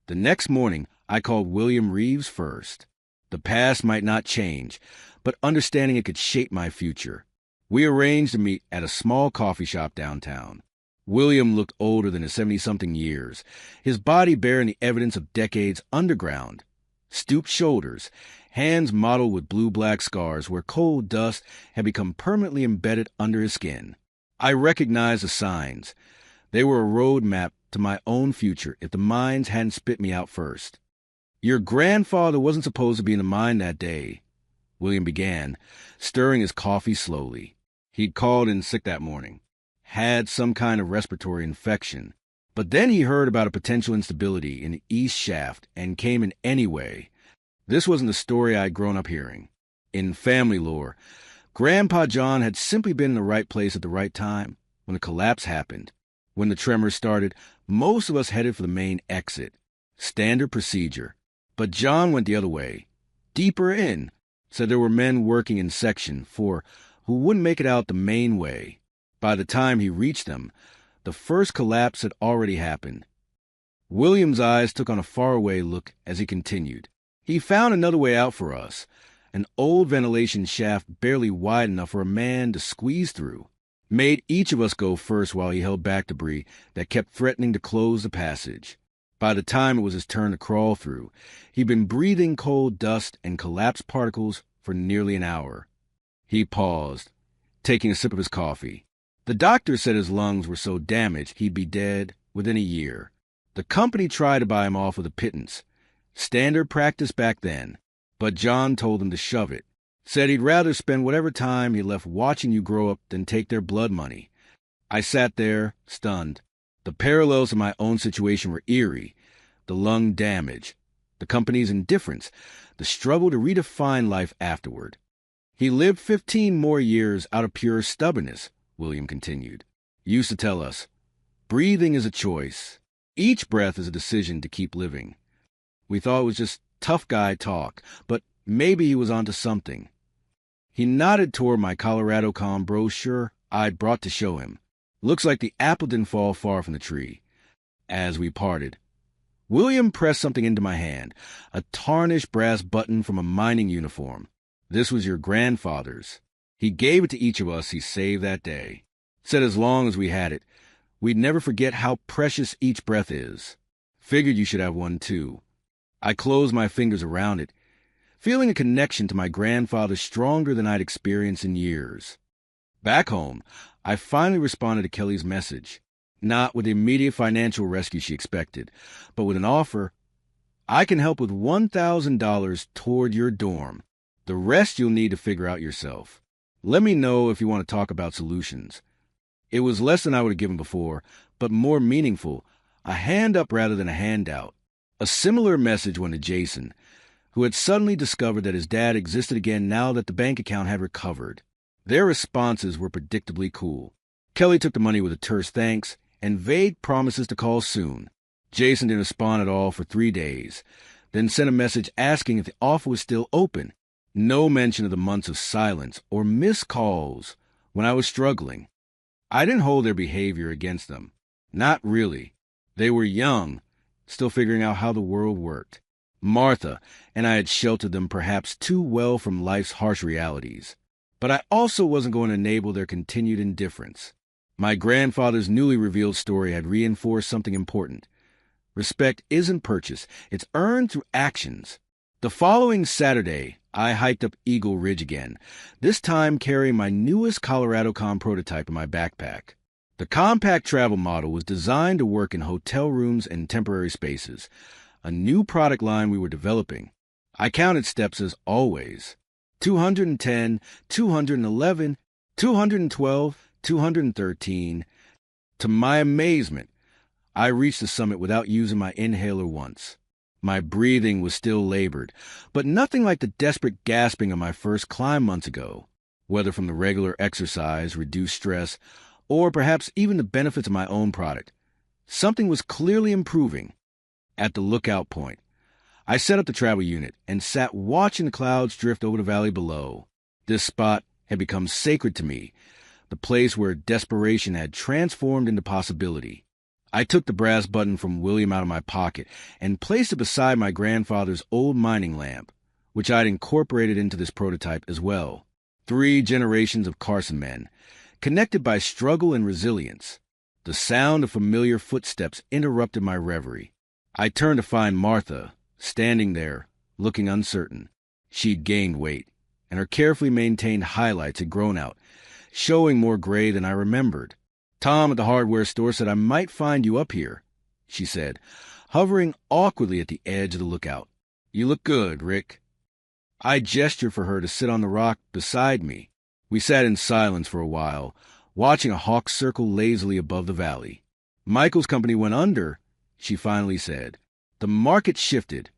The next morning, I called William Reeves first. The past might not change, but understanding it could shape my future. We arranged to meet at a small coffee shop downtown. William looked older than his 70-something years, his body bearing the evidence of decades underground. Stooped shoulders, hands mottled with blue-black scars where coal dust had become permanently embedded under his skin. I recognized the signs. They were a road map to my own future if the mines hadn't spit me out first. "Your grandfather wasn't supposed to be in the mine that day," William began, stirring his coffee slowly. He'd called in sick that morning. Had some kind of respiratory infection. But then he heard about a potential instability in the east shaft and came in anyway. This wasn't the story I'd grown up hearing. In family lore, Grandpa John had simply been in the right place at the right time when the collapse happened. When the tremors started, most of us headed for the main exit. Standard procedure. But John went the other way. Deeper in. Said there were men working in Section 4 who wouldn't make it out the main way. By the time he reached them, the first collapse had already happened. William's eyes took on a faraway look as he continued. He found another way out for us, an old ventilation shaft barely wide enough for a man to squeeze through. Made each of us go first while he held back debris that kept threatening to close the passage. By the time it was his turn to crawl through, he'd been breathing coal dust and collapsed particles for nearly an hour. He paused, taking a sip of his coffee. The doctor said his lungs were so damaged he'd be dead within a year. The company tried to buy him off with a pittance. Standard practice back then. But John told him to shove it. Said he'd rather spend whatever time he left watching you grow up than take their blood money. I sat there, stunned. The parallels of my own situation were eerie. The lung damage, the company's indifference, the struggle to redefine life afterward. He lived 15 more years out of pure stubbornness, William continued. He used to tell us, breathing is a choice. Each breath is a decision to keep living. We thought it was just tough guy talk, but maybe he was onto something. He nodded toward my ColoradoCom brochure I'd brought to show him. Looks like the apple didn't fall far from the tree. As we parted, William pressed something into my hand, a tarnished brass button from a mining uniform. This was your grandfather's. He gave it to each of us he saved that day. Said as long as we had it, we'd never forget how precious each breath is. Figured you should have one too. I closed my fingers around it, feeling a connection to my grandfather stronger than I'd experienced in years. Back home, I finally responded to Kelly's message, not with the immediate financial rescue she expected, but with an offer I can help with $1,000 toward your dorm. The rest you'll need to figure out yourself. Let me know if you want to talk about solutions. It was less than I would have given before, but more meaningful, a hand up rather than a handout. A similar message went to Jason, who had suddenly discovered that his dad existed again now that the bank account had recovered. Their responses were predictably cool. Kelly took the money with a terse thanks and vague promises to call soon. Jason didn't respond at all for 3 days, then sent a message asking if the offer was still open. No mention of the months of silence or missed calls when I was struggling. I didn't hold their behavior against them. Not really. They were young, still figuring out how the world worked. Martha and I had sheltered them perhaps too well from life's harsh realities. But I also wasn't going to enable their continued indifference. My grandfather's newly revealed story had reinforced something important. Respect isn't purchased, it's earned through actions. The following Saturday, I hiked up Eagle Ridge again, this time carrying my newest ColoradoCom prototype in my backpack. The compact travel model was designed to work in hotel rooms and temporary spaces, a new product line we were developing. I counted steps as always. 210, 211, 212, 213. To my amazement, I reached the summit without using my inhaler once. My breathing was still labored, but nothing like the desperate gasping of my first climb months ago, whether from the regular exercise, reduced stress, or perhaps even the benefits of my own product. Something was clearly improving. At the lookout point, I set up the travel unit and sat watching the clouds drift over the valley below. This spot had become sacred to me, the place where desperation had transformed into possibility. I took the brass button from William out of my pocket and placed it beside my grandfather's old mining lamp, which I'd incorporated into this prototype as well. 3 generations of Carson men, connected by struggle and resilience. The sound of familiar footsteps interrupted my reverie. I turned to find Martha, standing there, looking uncertain. She'd gained weight, and her carefully maintained highlights had grown out, showing more gray than I remembered. Tom at the hardware store said I might find you up here, she said, hovering awkwardly at the edge of the lookout. You look good, Rick. I gestured for her to sit on the rock beside me. We sat in silence for a while, watching a hawk circle lazily above the valley. Michael's company went under, she finally said. The market shifted,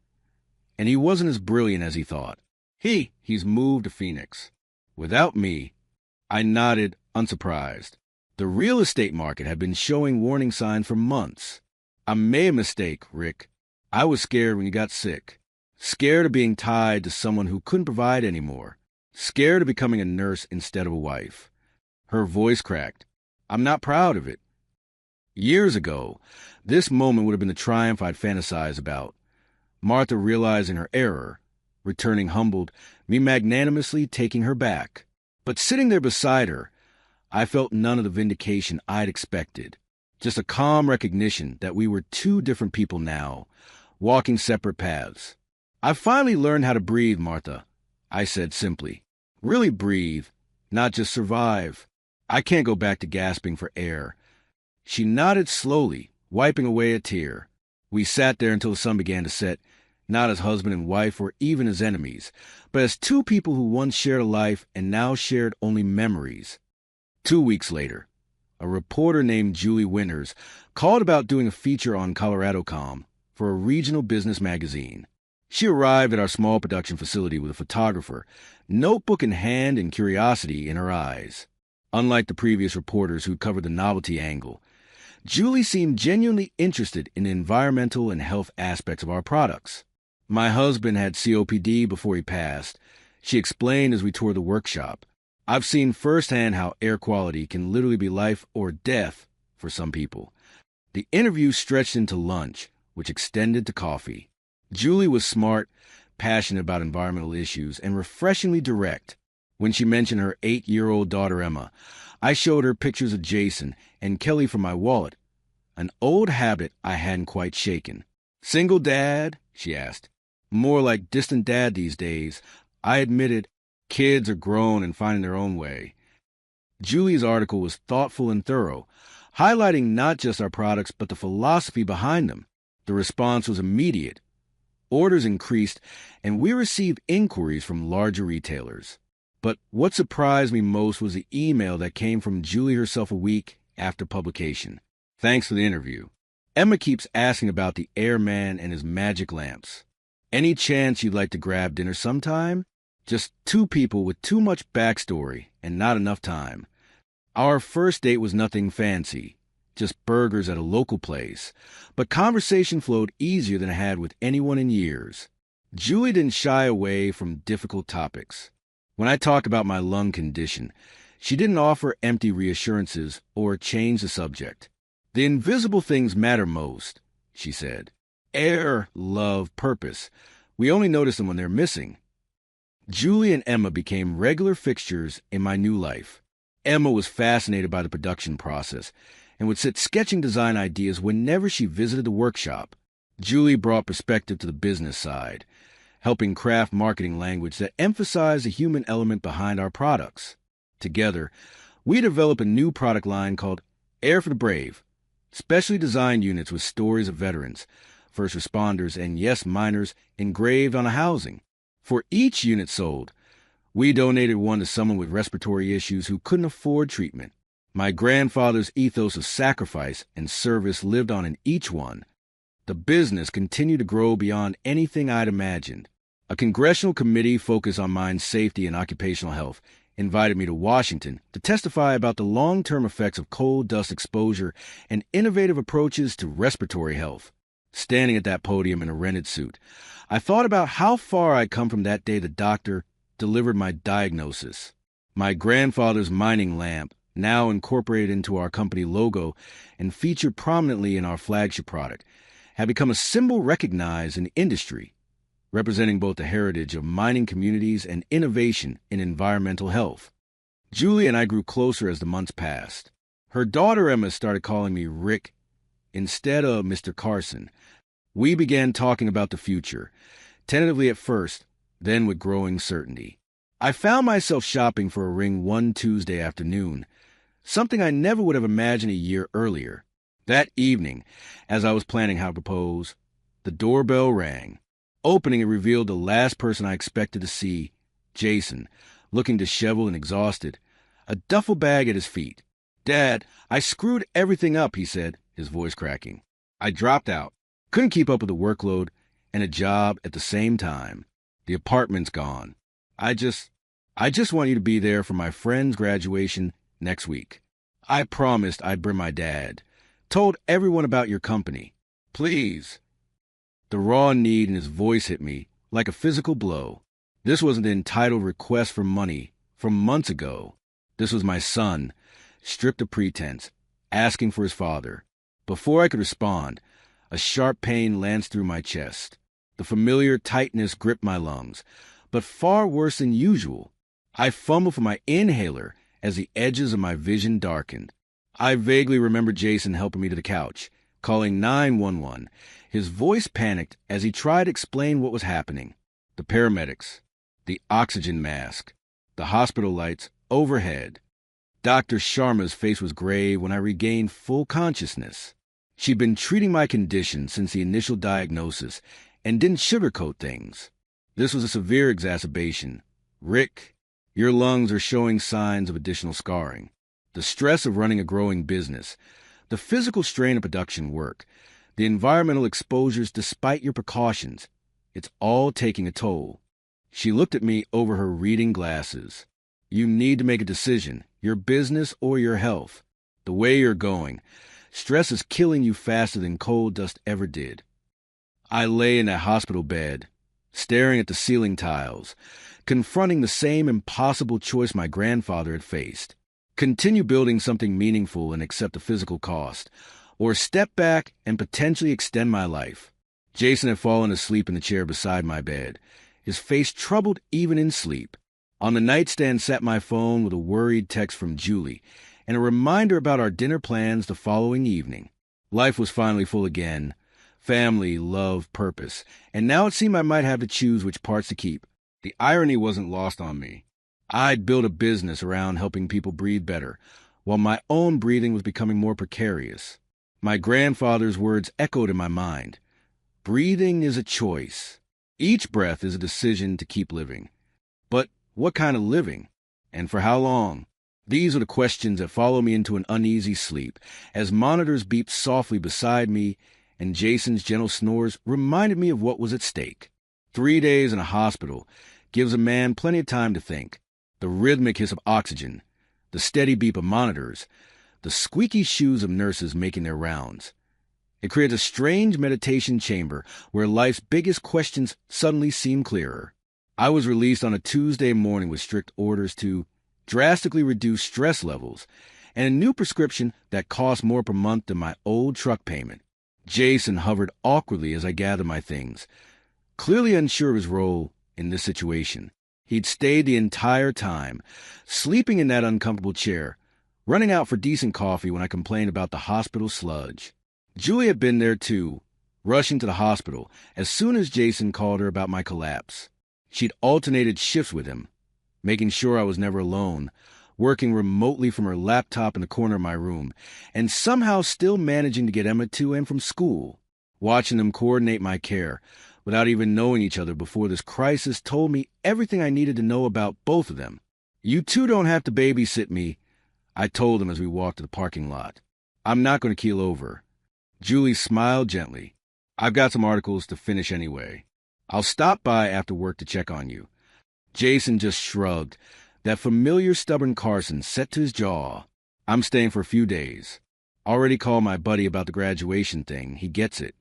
and he wasn't as brilliant as he thought. He's moved to Phoenix. Without me, I nodded, unsurprised. The real estate market had been showing warning signs for months. I made a mistake, Rick. I was scared when you got sick. Scared of being tied to someone who couldn't provide anymore. Scared of becoming a nurse instead of a wife. Her voice cracked. I'm not proud of it. Years ago, this moment would have been the triumph I'd fantasized about. Martha realizing her error, returning humbled, me magnanimously taking her back. But sitting there beside her, I felt none of the vindication I'd expected. Just a calm recognition that we were 2 different people now, walking separate paths. I finally learned how to breathe, Martha, I said simply. Really breathe, not just survive. I can't go back to gasping for air. She nodded slowly, wiping away a tear. We sat there until the sun began to set, not as husband and wife or even as enemies, but as 2 people who once shared a life and now shared only memories. 2 weeks later, a reporter named Julie Winters called about doing a feature on ColoradoCom for a regional business magazine. She arrived at our small production facility with a photographer, notebook in hand and curiosity in her eyes. Unlike the previous reporters who covered the novelty angle, Julie seemed genuinely interested in the environmental and health aspects of our products. My husband had COPD before he passed, she explained as we toured the workshop. I've seen firsthand how air quality can literally be life or death for some people. The interview stretched into lunch, which extended to coffee. Julie was smart, passionate about environmental issues, and refreshingly direct. When she mentioned her 8-year-old daughter Emma, I showed her pictures of Jason and Kelly from my wallet, an old habit I hadn't quite shaken. Single dad? She asked. More like distant dad these days. I admitted, kids are grown and finding their own way. Julie's article was thoughtful and thorough, highlighting not just our products but the philosophy behind them. The response was immediate. Orders increased, and we received inquiries from larger retailers. But what surprised me most was the email that came from Julie herself a week after publication. Thanks for the interview. Emma keeps asking about the airman and his magic lamps. Any chance you'd like to grab dinner sometime? Just two people with too much backstory and not enough time. Our first date was nothing fancy, just burgers at a local place, but conversation flowed easier than I had with anyone in years. Julie didn't shy away from difficult topics. When I talked about my lung condition, she didn't offer empty reassurances or change the subject. The invisible things matter most, she said. Air, love, purpose. We only notice them when they're missing. Julie and Emma became regular fixtures in my new life. Emma was fascinated by the production process and would sit sketching design ideas whenever she visited the workshop. Julie brought perspective to the business side, helping craft marketing language that emphasized the human element behind our products. Together, we developed a new product line called Air for the Brave, specially designed units with stories of veterans, first responders, and yes, miners engraved on a housing. For each unit sold, we donated one to someone with respiratory issues who couldn't afford treatment. My grandfather's ethos of sacrifice and service lived on in each one. The business continued to grow beyond anything I'd imagined. A congressional committee focused on mine safety and occupational health invited me to Washington to testify about the long-term effects of coal dust exposure and innovative approaches to respiratory health. Standing at that podium in a rented suit, I thought about how far I'd come from that day the doctor delivered my diagnosis. My grandfather's mining lamp, now incorporated into our company logo and featured prominently in our flagship product, had become a symbol recognized in the industry, representing both the heritage of mining communities and innovation in environmental health. Julie and I grew closer as the months passed. Her daughter Emma started calling me Rick instead of Mr. Carson. We began talking about the future, tentatively at first, then with growing certainty. I found myself shopping for a ring one Tuesday afternoon, something I never would have imagined a year earlier. That evening, as I was planning how to propose, the doorbell rang. Opening, it revealed the last person I expected to see, Jason, looking disheveled and exhausted, a duffel bag at his feet. "Dad, I screwed everything up," he said, his voice cracking. I dropped out. Couldn't keep up with the workload and a job at the same time. The apartment's gone. I just want you to be there for my friend's graduation next week. I promised I'd bring my dad. Told everyone about your company. Please. The raw need in his voice hit me like a physical blow. This wasn't an entitled request for money from months ago. This was my son, stripped of pretense, asking for his father. Before I could respond, a sharp pain lanced through my chest. The familiar tightness gripped my lungs, but far worse than usual. I fumbled for my inhaler as the edges of my vision darkened. I vaguely remember Jason helping me to the couch, calling 911. His voice panicked as he tried to explain what was happening. The paramedics, the oxygen mask, the hospital lights overhead. Dr. Sharma's face was grave when I regained full consciousness. She'd been treating my condition since the initial diagnosis and didn't sugarcoat things. This was a severe exacerbation. "Rick, your lungs are showing signs of additional scarring. The stress of running a growing business, the physical strain of production work, the environmental exposures despite your precautions, it's all taking a toll." She looked at me over her reading glasses. "You need to make a decision, your business or your health. The way you're going, stress is killing you faster than coal dust ever did." I lay in that hospital bed, staring at the ceiling tiles, confronting the same impossible choice my grandfather had faced. Continue building something meaningful and accept the physical cost, or step back and potentially extend my life. Jason had fallen asleep in the chair beside my bed, his face troubled even in sleep. On the nightstand sat my phone with a worried text from Julie and a reminder about our dinner plans the following evening. Life was finally full again. Family, love, purpose. And now it seemed I might have to choose which parts to keep. The irony wasn't lost on me. I'd built a business around helping people breathe better, while my own breathing was becoming more precarious. My grandfather's words echoed in my mind. Breathing is a choice. Each breath is a decision to keep living. But what kind of living? And for how long? These are the questions that follow me into an uneasy sleep, as monitors beeped softly beside me and Jason's gentle snores reminded me of what was at stake. 3 days in a hospital gives a man plenty of time to think. The rhythmic hiss of oxygen, the steady beep of monitors, the squeaky shoes of nurses making their rounds. It creates a strange meditation chamber where life's biggest questions suddenly seem clearer. I was released on a Tuesday morning with strict orders to drastically reduce stress levels and a new prescription that cost more per month than my old truck payment. Jason hovered awkwardly as I gathered my things, clearly unsure of his role in this situation. He'd stayed the entire time, sleeping in that uncomfortable chair, running out for decent coffee when I complained about the hospital sludge. Julie had been there too, rushing to the hospital as soon as Jason called her about my collapse. She'd alternated shifts with him, making sure I was never alone, working remotely from her laptop in the corner of my room, and somehow still managing to get Emma to and from school. Watching them coordinate my care, without even knowing each other before this crisis, told me everything I needed to know about both of them. "You two don't have to babysit me," I told them as we walked to the parking lot. "I'm not going to keel over." Julie smiled gently. "I've got some articles to finish anyway. I'll stop by after work to check on you." Jason just shrugged, that familiar stubborn Carson set to his jaw. "I'm staying for a few days. Already called my buddy about the graduation thing. He gets it."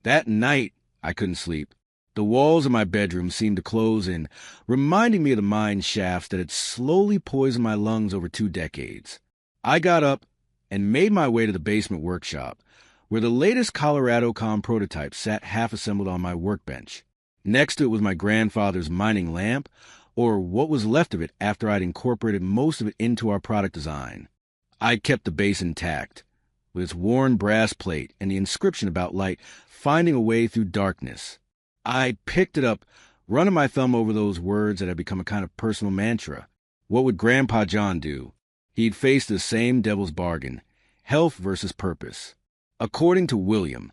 That night, I couldn't sleep. The walls of my bedroom seemed to close in, reminding me of the mine shafts that had slowly poisoned my lungs over 2 decades. I got up and made my way to the basement workshop, where the latest Colorado.com prototype sat half-assembled on my workbench. Next to it was my grandfather's mining lamp, or what was left of it after I'd incorporated most of it into our product design. I kept the base intact, with its worn brass plate and the inscription about light finding a way through darkness. I picked it up, running my thumb over those words that had become a kind of personal mantra. What would Grandpa John do? He'd faced the same devil's bargain, health versus purpose. According to William,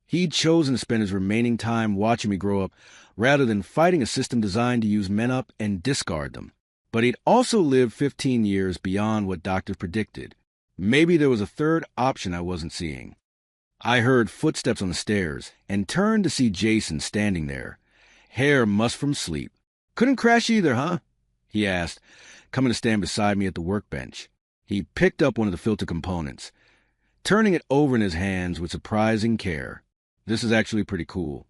he'd chosen to spend his remaining time watching me grow up rather than fighting a system designed to use men up and discard them. But he'd also lived 15 years beyond what doctors predicted. Maybe there was a third option I wasn't seeing. I heard footsteps on the stairs and turned to see Jason standing there, hair mussed from sleep. "Couldn't crash either, huh?" he asked, coming to stand beside me at the workbench. He picked up one of the filter components, turning it over in his hands with surprising care. "This is actually pretty cool."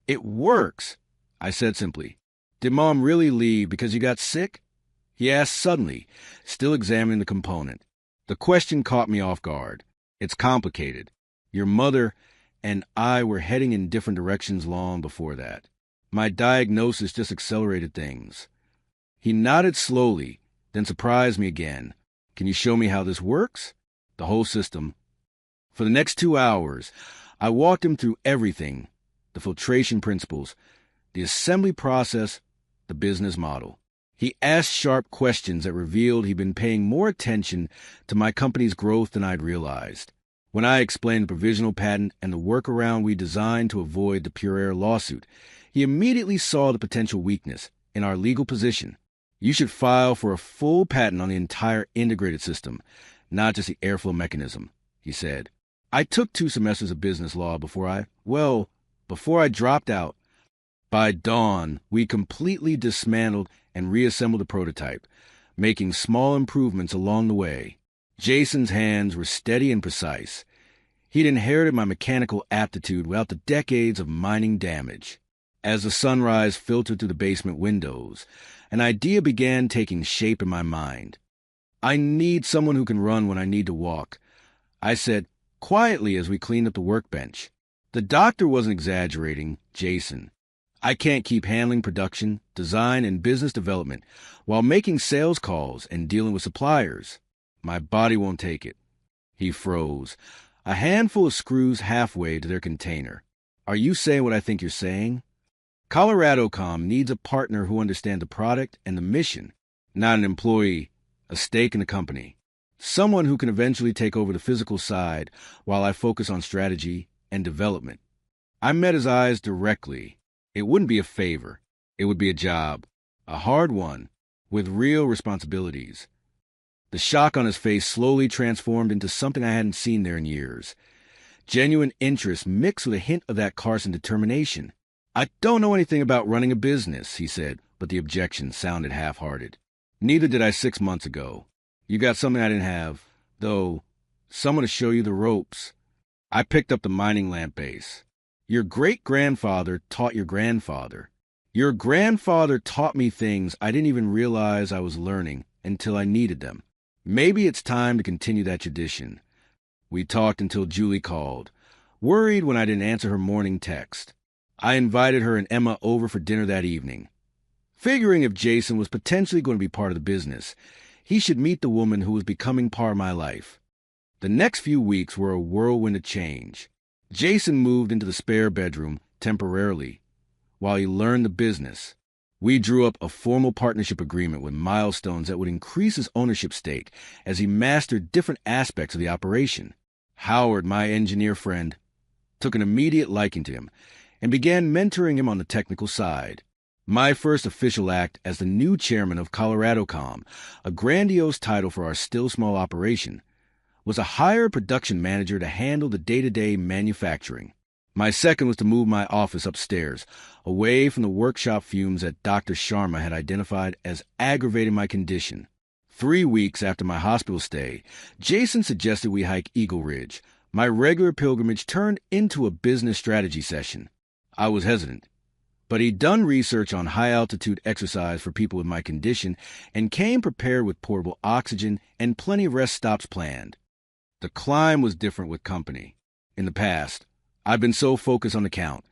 "It works," I said simply. "Did Mom really leave because you got sick?" he asked suddenly, still examining the component. The question caught me off guard. It's complicated. Your mother and I were heading in different directions long before that. My diagnosis just accelerated things. He nodded slowly, then surprised me again. "Can you show me how this works?" "The whole system." For the next 2 hours, I walked him through everything: the filtration principles, the assembly process, the business model. He asked sharp questions that revealed he'd been paying more attention to my company's growth than I'd realized. When I explained the provisional patent and the workaround we designed to avoid the Pure Air lawsuit, he immediately saw the potential weakness in our legal position. "You should file for a full patent on the entire integrated system, not just the airflow mechanism," he said. I took 2 semesters of business law before I dropped out. By dawn, we completely dismantled and reassembled the prototype, making small improvements along the way. Jason's hands were steady and precise. He'd inherited my mechanical aptitude without the decades of mining damage. As the sunrise filtered through the basement windows, an idea began taking shape in my mind. "I need someone who can run when I need to walk," I said quietly as we cleaned up the workbench. The doctor wasn't exaggerating, Jason. "I can't keep handling production, design, and business development while making sales calls and dealing with suppliers. My body won't take it." He froze, a handful of screws halfway to their container. "Are you saying what I think you're saying? Colorado.com needs a partner who understands the product and the mission, not an employee, a stake in the company. Someone who can eventually take over the physical side while I focus on strategy and development." I met his eyes directly. It wouldn't be a favor. It would be a job. A hard one, with real responsibilities. The shock on his face slowly transformed into something I hadn't seen there in years. Genuine interest mixed with a hint of that Carson determination. "I don't know anything about running a business," he said, but the objection sounded half-hearted. "Neither did I 6 months ago. You got something I didn't have, though. Someone to show you the ropes." I picked up the mining lamp base. "Your great-grandfather taught your grandfather. Your grandfather taught me things I didn't even realize I was learning until I needed them. Maybe it's time to continue that tradition." We talked until Julie called, worried when I didn't answer her morning text. I invited her and Emma over for dinner that evening, figuring if Jason was potentially going to be part of the business, he should meet the woman who was becoming part of my life. The next few weeks were a whirlwind of change. Jason moved into the spare bedroom temporarily while he learned the business. We drew up a formal partnership agreement with milestones that would increase his ownership stake as he mastered different aspects of the operation. Howard, my engineer friend, took an immediate liking to him and began mentoring him on the technical side. My first official act as the new chairman of ColoradoCom, a grandiose title for our still small operation, was to hire a production manager to handle the day-to-day manufacturing. My second was to move my office upstairs, away from the workshop fumes that Dr. Sharma had identified as aggravating my condition. 3 weeks after my hospital stay, Jason suggested we hike Eagle Ridge. My regular pilgrimage turned into a business strategy session. I was hesitant, but he'd done research on high-altitude exercise for people with my condition and came prepared with portable oxygen and plenty of rest stops planned. The climb was different with company. In the past, I'd been so focused on the count,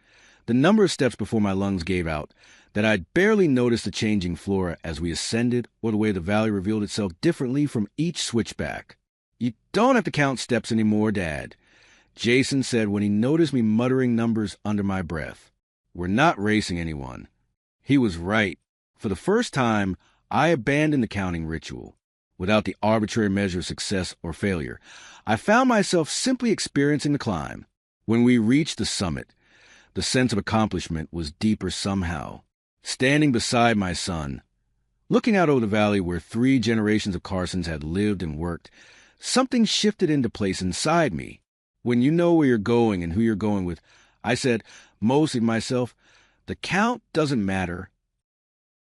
the number of steps before my lungs gave out, that I'd barely noticed the changing flora as we ascended or the way the valley revealed itself differently from each switchback. "You don't have to count steps anymore, Dad," Jason said when he noticed me muttering numbers under my breath. "We're not racing anyone." He was right. For the first time, I abandoned the counting ritual. Without the arbitrary measure of success or failure, I found myself simply experiencing the climb. When we reached the summit, the sense of accomplishment was deeper somehow. Standing beside my son, looking out over the valley where 3 generations of Carsons had lived and worked, something shifted into place inside me. "When you know where you're going and who you're going with," I said, mostly to myself, "the count doesn't matter."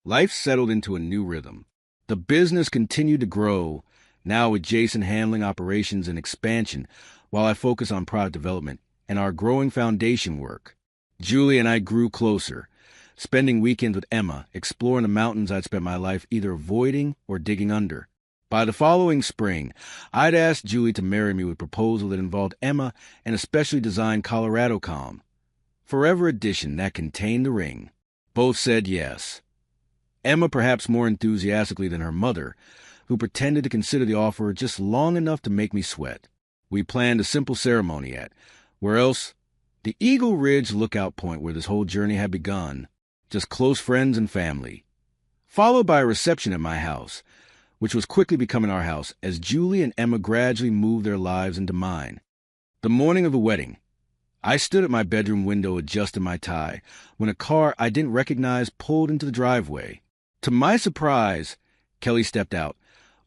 Life settled into a new rhythm. The business continued to grow, now with Jason handling operations and expansion, while I focused on product development and our growing foundation work. Julie and I grew closer, spending weekends with Emma, exploring the mountains I'd spent my life either avoiding or digging under. By the following spring, I'd asked Julie to marry me with a proposal that involved Emma and a specially designed ColoradoCom Forever edition that contained the ring. Both said yes. Emma perhaps more enthusiastically than her mother, who pretended to consider the offer just long enough to make me sweat. We planned a simple ceremony at, where else? The Eagle Ridge lookout point where this whole journey had begun. Just close friends and family. Followed by a reception at my house, which was quickly becoming our house as Julie and Emma gradually moved their lives into mine. The morning of the wedding, I stood at my bedroom window adjusting my tie when a car I didn't recognize pulled into the driveway. To my surprise, Kelly stepped out,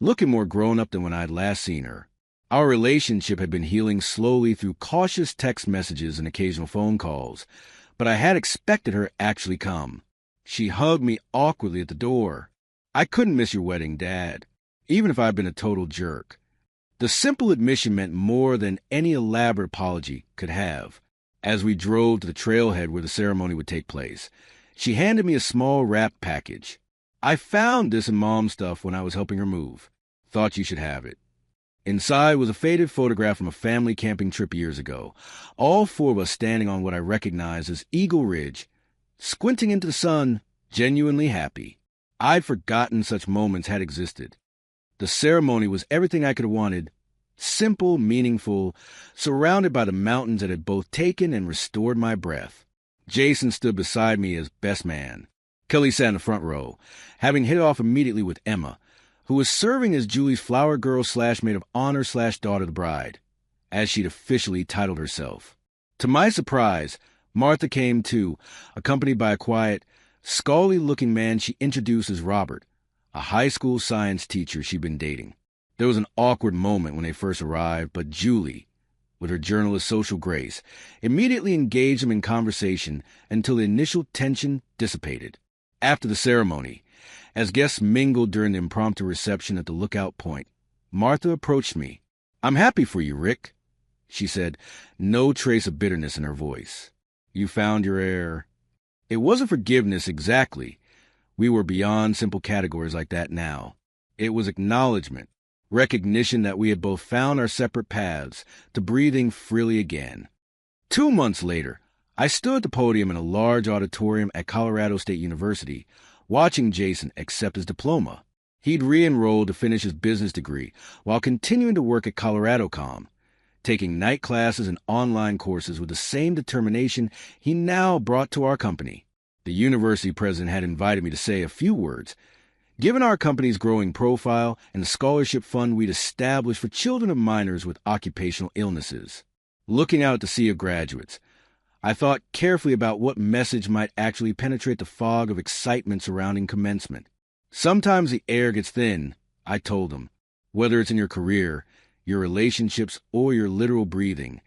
looking more grown up than when I'd last seen her. Our relationship had been healing slowly through cautious text messages and occasional phone calls, but I had expected her to actually come. She hugged me awkwardly at the door. "I couldn't miss your wedding, Dad, even if I'd been a total jerk." The simple admission meant more than any elaborate apology could have. As we drove to the trailhead where the ceremony would take place, she handed me a small wrapped package. "I found this in Mom's stuff when I was helping her move. Thought you should have it." Inside was a faded photograph from a family camping trip years ago, all 4 of us standing on what I recognized as Eagle Ridge, squinting into the sun, genuinely happy. I'd forgotten such moments had existed. The ceremony was everything I could have wanted, simple, meaningful, surrounded by the mountains that had both taken and restored my breath. Jason stood beside me as best man. Kelly sat in the front row, having hit it off immediately with Emma, who was serving as Julie's flower girl / maid of honor / daughter of the bride, as she'd officially titled herself. To my surprise, Martha came too, accompanied by a quiet, scowly-looking man she introduced as Robert, a high school science teacher she'd been dating. There was an awkward moment when they first arrived, but Julie, with her journalist's social grace, immediately engaged them in conversation until the initial tension dissipated. After the ceremony, as guests mingled during the impromptu reception at the lookout point, Martha approached me. "I'm happy for you, Rick," she said, no trace of bitterness in her voice. "You found your heir." It wasn't forgiveness exactly. We were beyond simple categories like that now. It was acknowledgement, recognition that we had both found our separate paths to breathing freely again. 2 months later, I stood at the podium in a large auditorium at Colorado State University, watching Jason accept his diploma. He'd re-enrolled to finish his business degree while continuing to work at ColoradoCom, taking night classes and online courses with the same determination he now brought to our company. The university president had invited me to say a few words. Given our company's growing profile and the scholarship fund we'd established for children of minors with occupational illnesses, looking out at the sea of graduates, I thought carefully about what message might actually penetrate the fog of excitement surrounding commencement. Sometimes the air gets thin, I told them. Whether it's in your career, your relationships, or your literal breathing,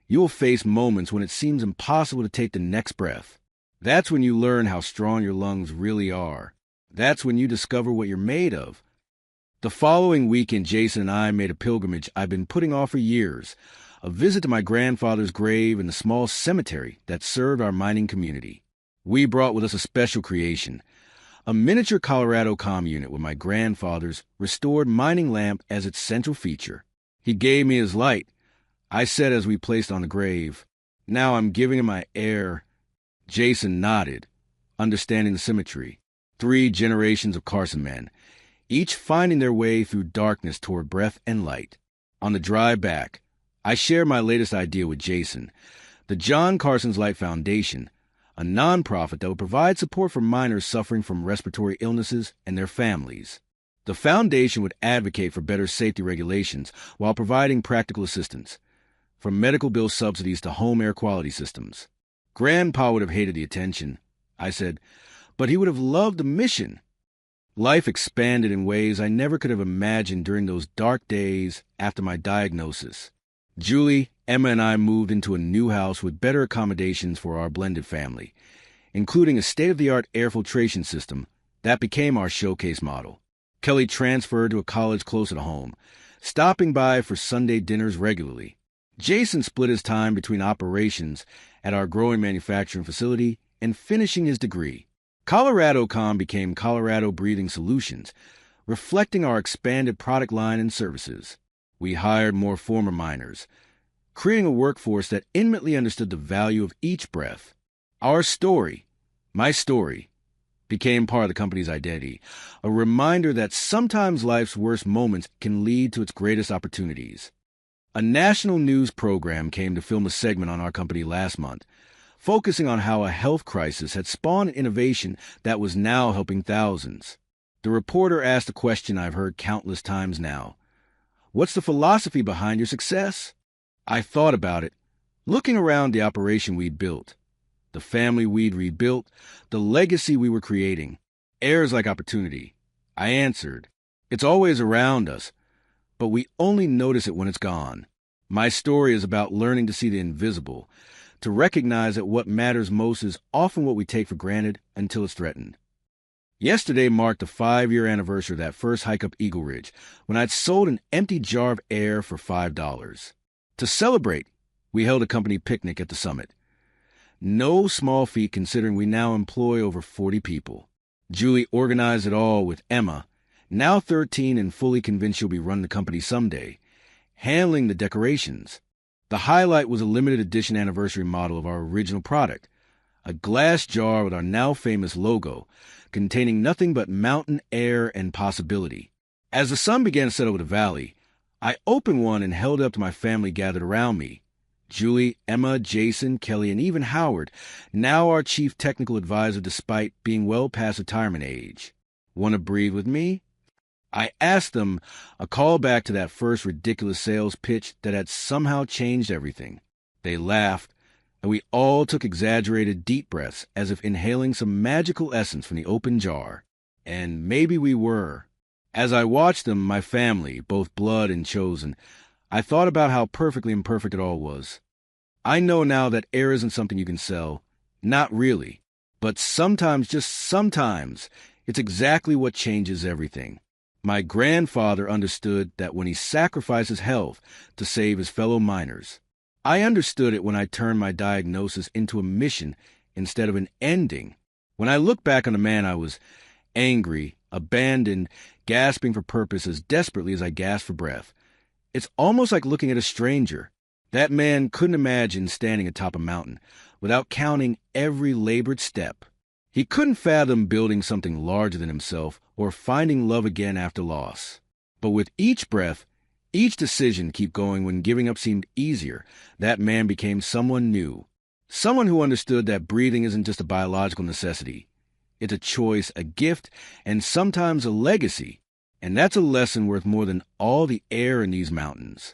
you will face moments when it seems impossible to take the next breath. That's when you learn how strong your lungs really are. That's when you discover what you're made of. The following weekend, Jason and I made a pilgrimage I've been putting off for years, a visit to my grandfather's grave in the small cemetery that served our mining community. We brought with us a special creation, a miniature ColoradoCom unit with my grandfather's restored mining lamp as its central feature. He gave me his light. I said as we placed on the grave, "Now I'm giving him my heir." Jason nodded, understanding the symmetry. 3 generations of Carson men, each finding their way through darkness toward breath and light. On the drive back, I shared my latest idea with Jason, the John Carson's Light Foundation, a nonprofit that will provide support for minors suffering from respiratory illnesses and their families. The foundation would advocate for better safety regulations while providing practical assistance, from medical bill subsidies to home air quality systems. Grandpa would have hated the attention, I said, but he would have loved the mission. Life expanded in ways I never could have imagined during those dark days after my diagnosis. Julie, Emma, and I moved into a new house with better accommodations for our blended family, including a state-of-the-art air filtration system that became our showcase model. Kelly transferred to a college closer to home, stopping by for Sunday dinners regularly. Jason split his time between operations at our growing manufacturing facility and finishing his degree. ColoradoCom became Colorado Breathing Solutions, reflecting our expanded product line and services. We hired more former miners, creating a workforce that intimately understood the value of each breath. Our story, my story, became part of the company's identity, a reminder that sometimes life's worst moments can lead to its greatest opportunities. A national news program came to film a segment on our company last month, focusing on how a health crisis had spawned an innovation that was now helping thousands. The reporter asked a question I've heard countless times now. "What's the philosophy behind your success?" I thought about it, looking around the operation we'd built, the family we'd rebuilt, the legacy we were creating. Air is like opportunity. I answered, "It's always around us, but we only notice it when it's gone." My story is about learning to see the invisible, to recognize that what matters most is often what we take for granted until it's threatened. Yesterday marked the 5-year anniversary of that first hike up Eagle Ridge, when I'd sold an empty jar of air for $5. To celebrate, we held a company picnic at the summit. No small feat considering we now employ over 40 people. Julie organized it all with Emma, now 13 and fully convinced she'll be running the company someday, handling the decorations. The highlight was a limited edition anniversary model of our original product, a glass jar with our now famous logo, containing nothing but mountain air and possibility. As the sun began to set over the valley, I opened one and held it up to my family gathered around me. Julie, Emma, Jason, Kelly, and even Howard, now our chief technical advisor despite being well past retirement age. "Want to breathe with me?" I asked them, a callback to that first ridiculous sales pitch that had somehow changed everything. They laughed, and we all took exaggerated deep breaths as if inhaling some magical essence from the open jar. And maybe we were. As I watched them, my family, both blood and chosen, I thought about how perfectly imperfect it all was. I know now that air isn't something you can sell. Not really. But sometimes, just sometimes, it's exactly what changes everything. My grandfather understood that when he sacrificed his health to save his fellow miners. I understood it when I turned my diagnosis into a mission instead of an ending. When I look back on the man I was, angry, abandoned, gasping for purpose as desperately as I gasped for breath, it's almost like looking at a stranger. That man couldn't imagine standing atop a mountain without counting every labored step. He couldn't fathom building something larger than himself or finding love again after loss. But with each breath, each decision to keep going when giving up seemed easier, that man became someone new. Someone who understood that breathing isn't just a biological necessity. It's a choice, a gift, and sometimes a legacy. And that's a lesson worth more than all the air in these mountains.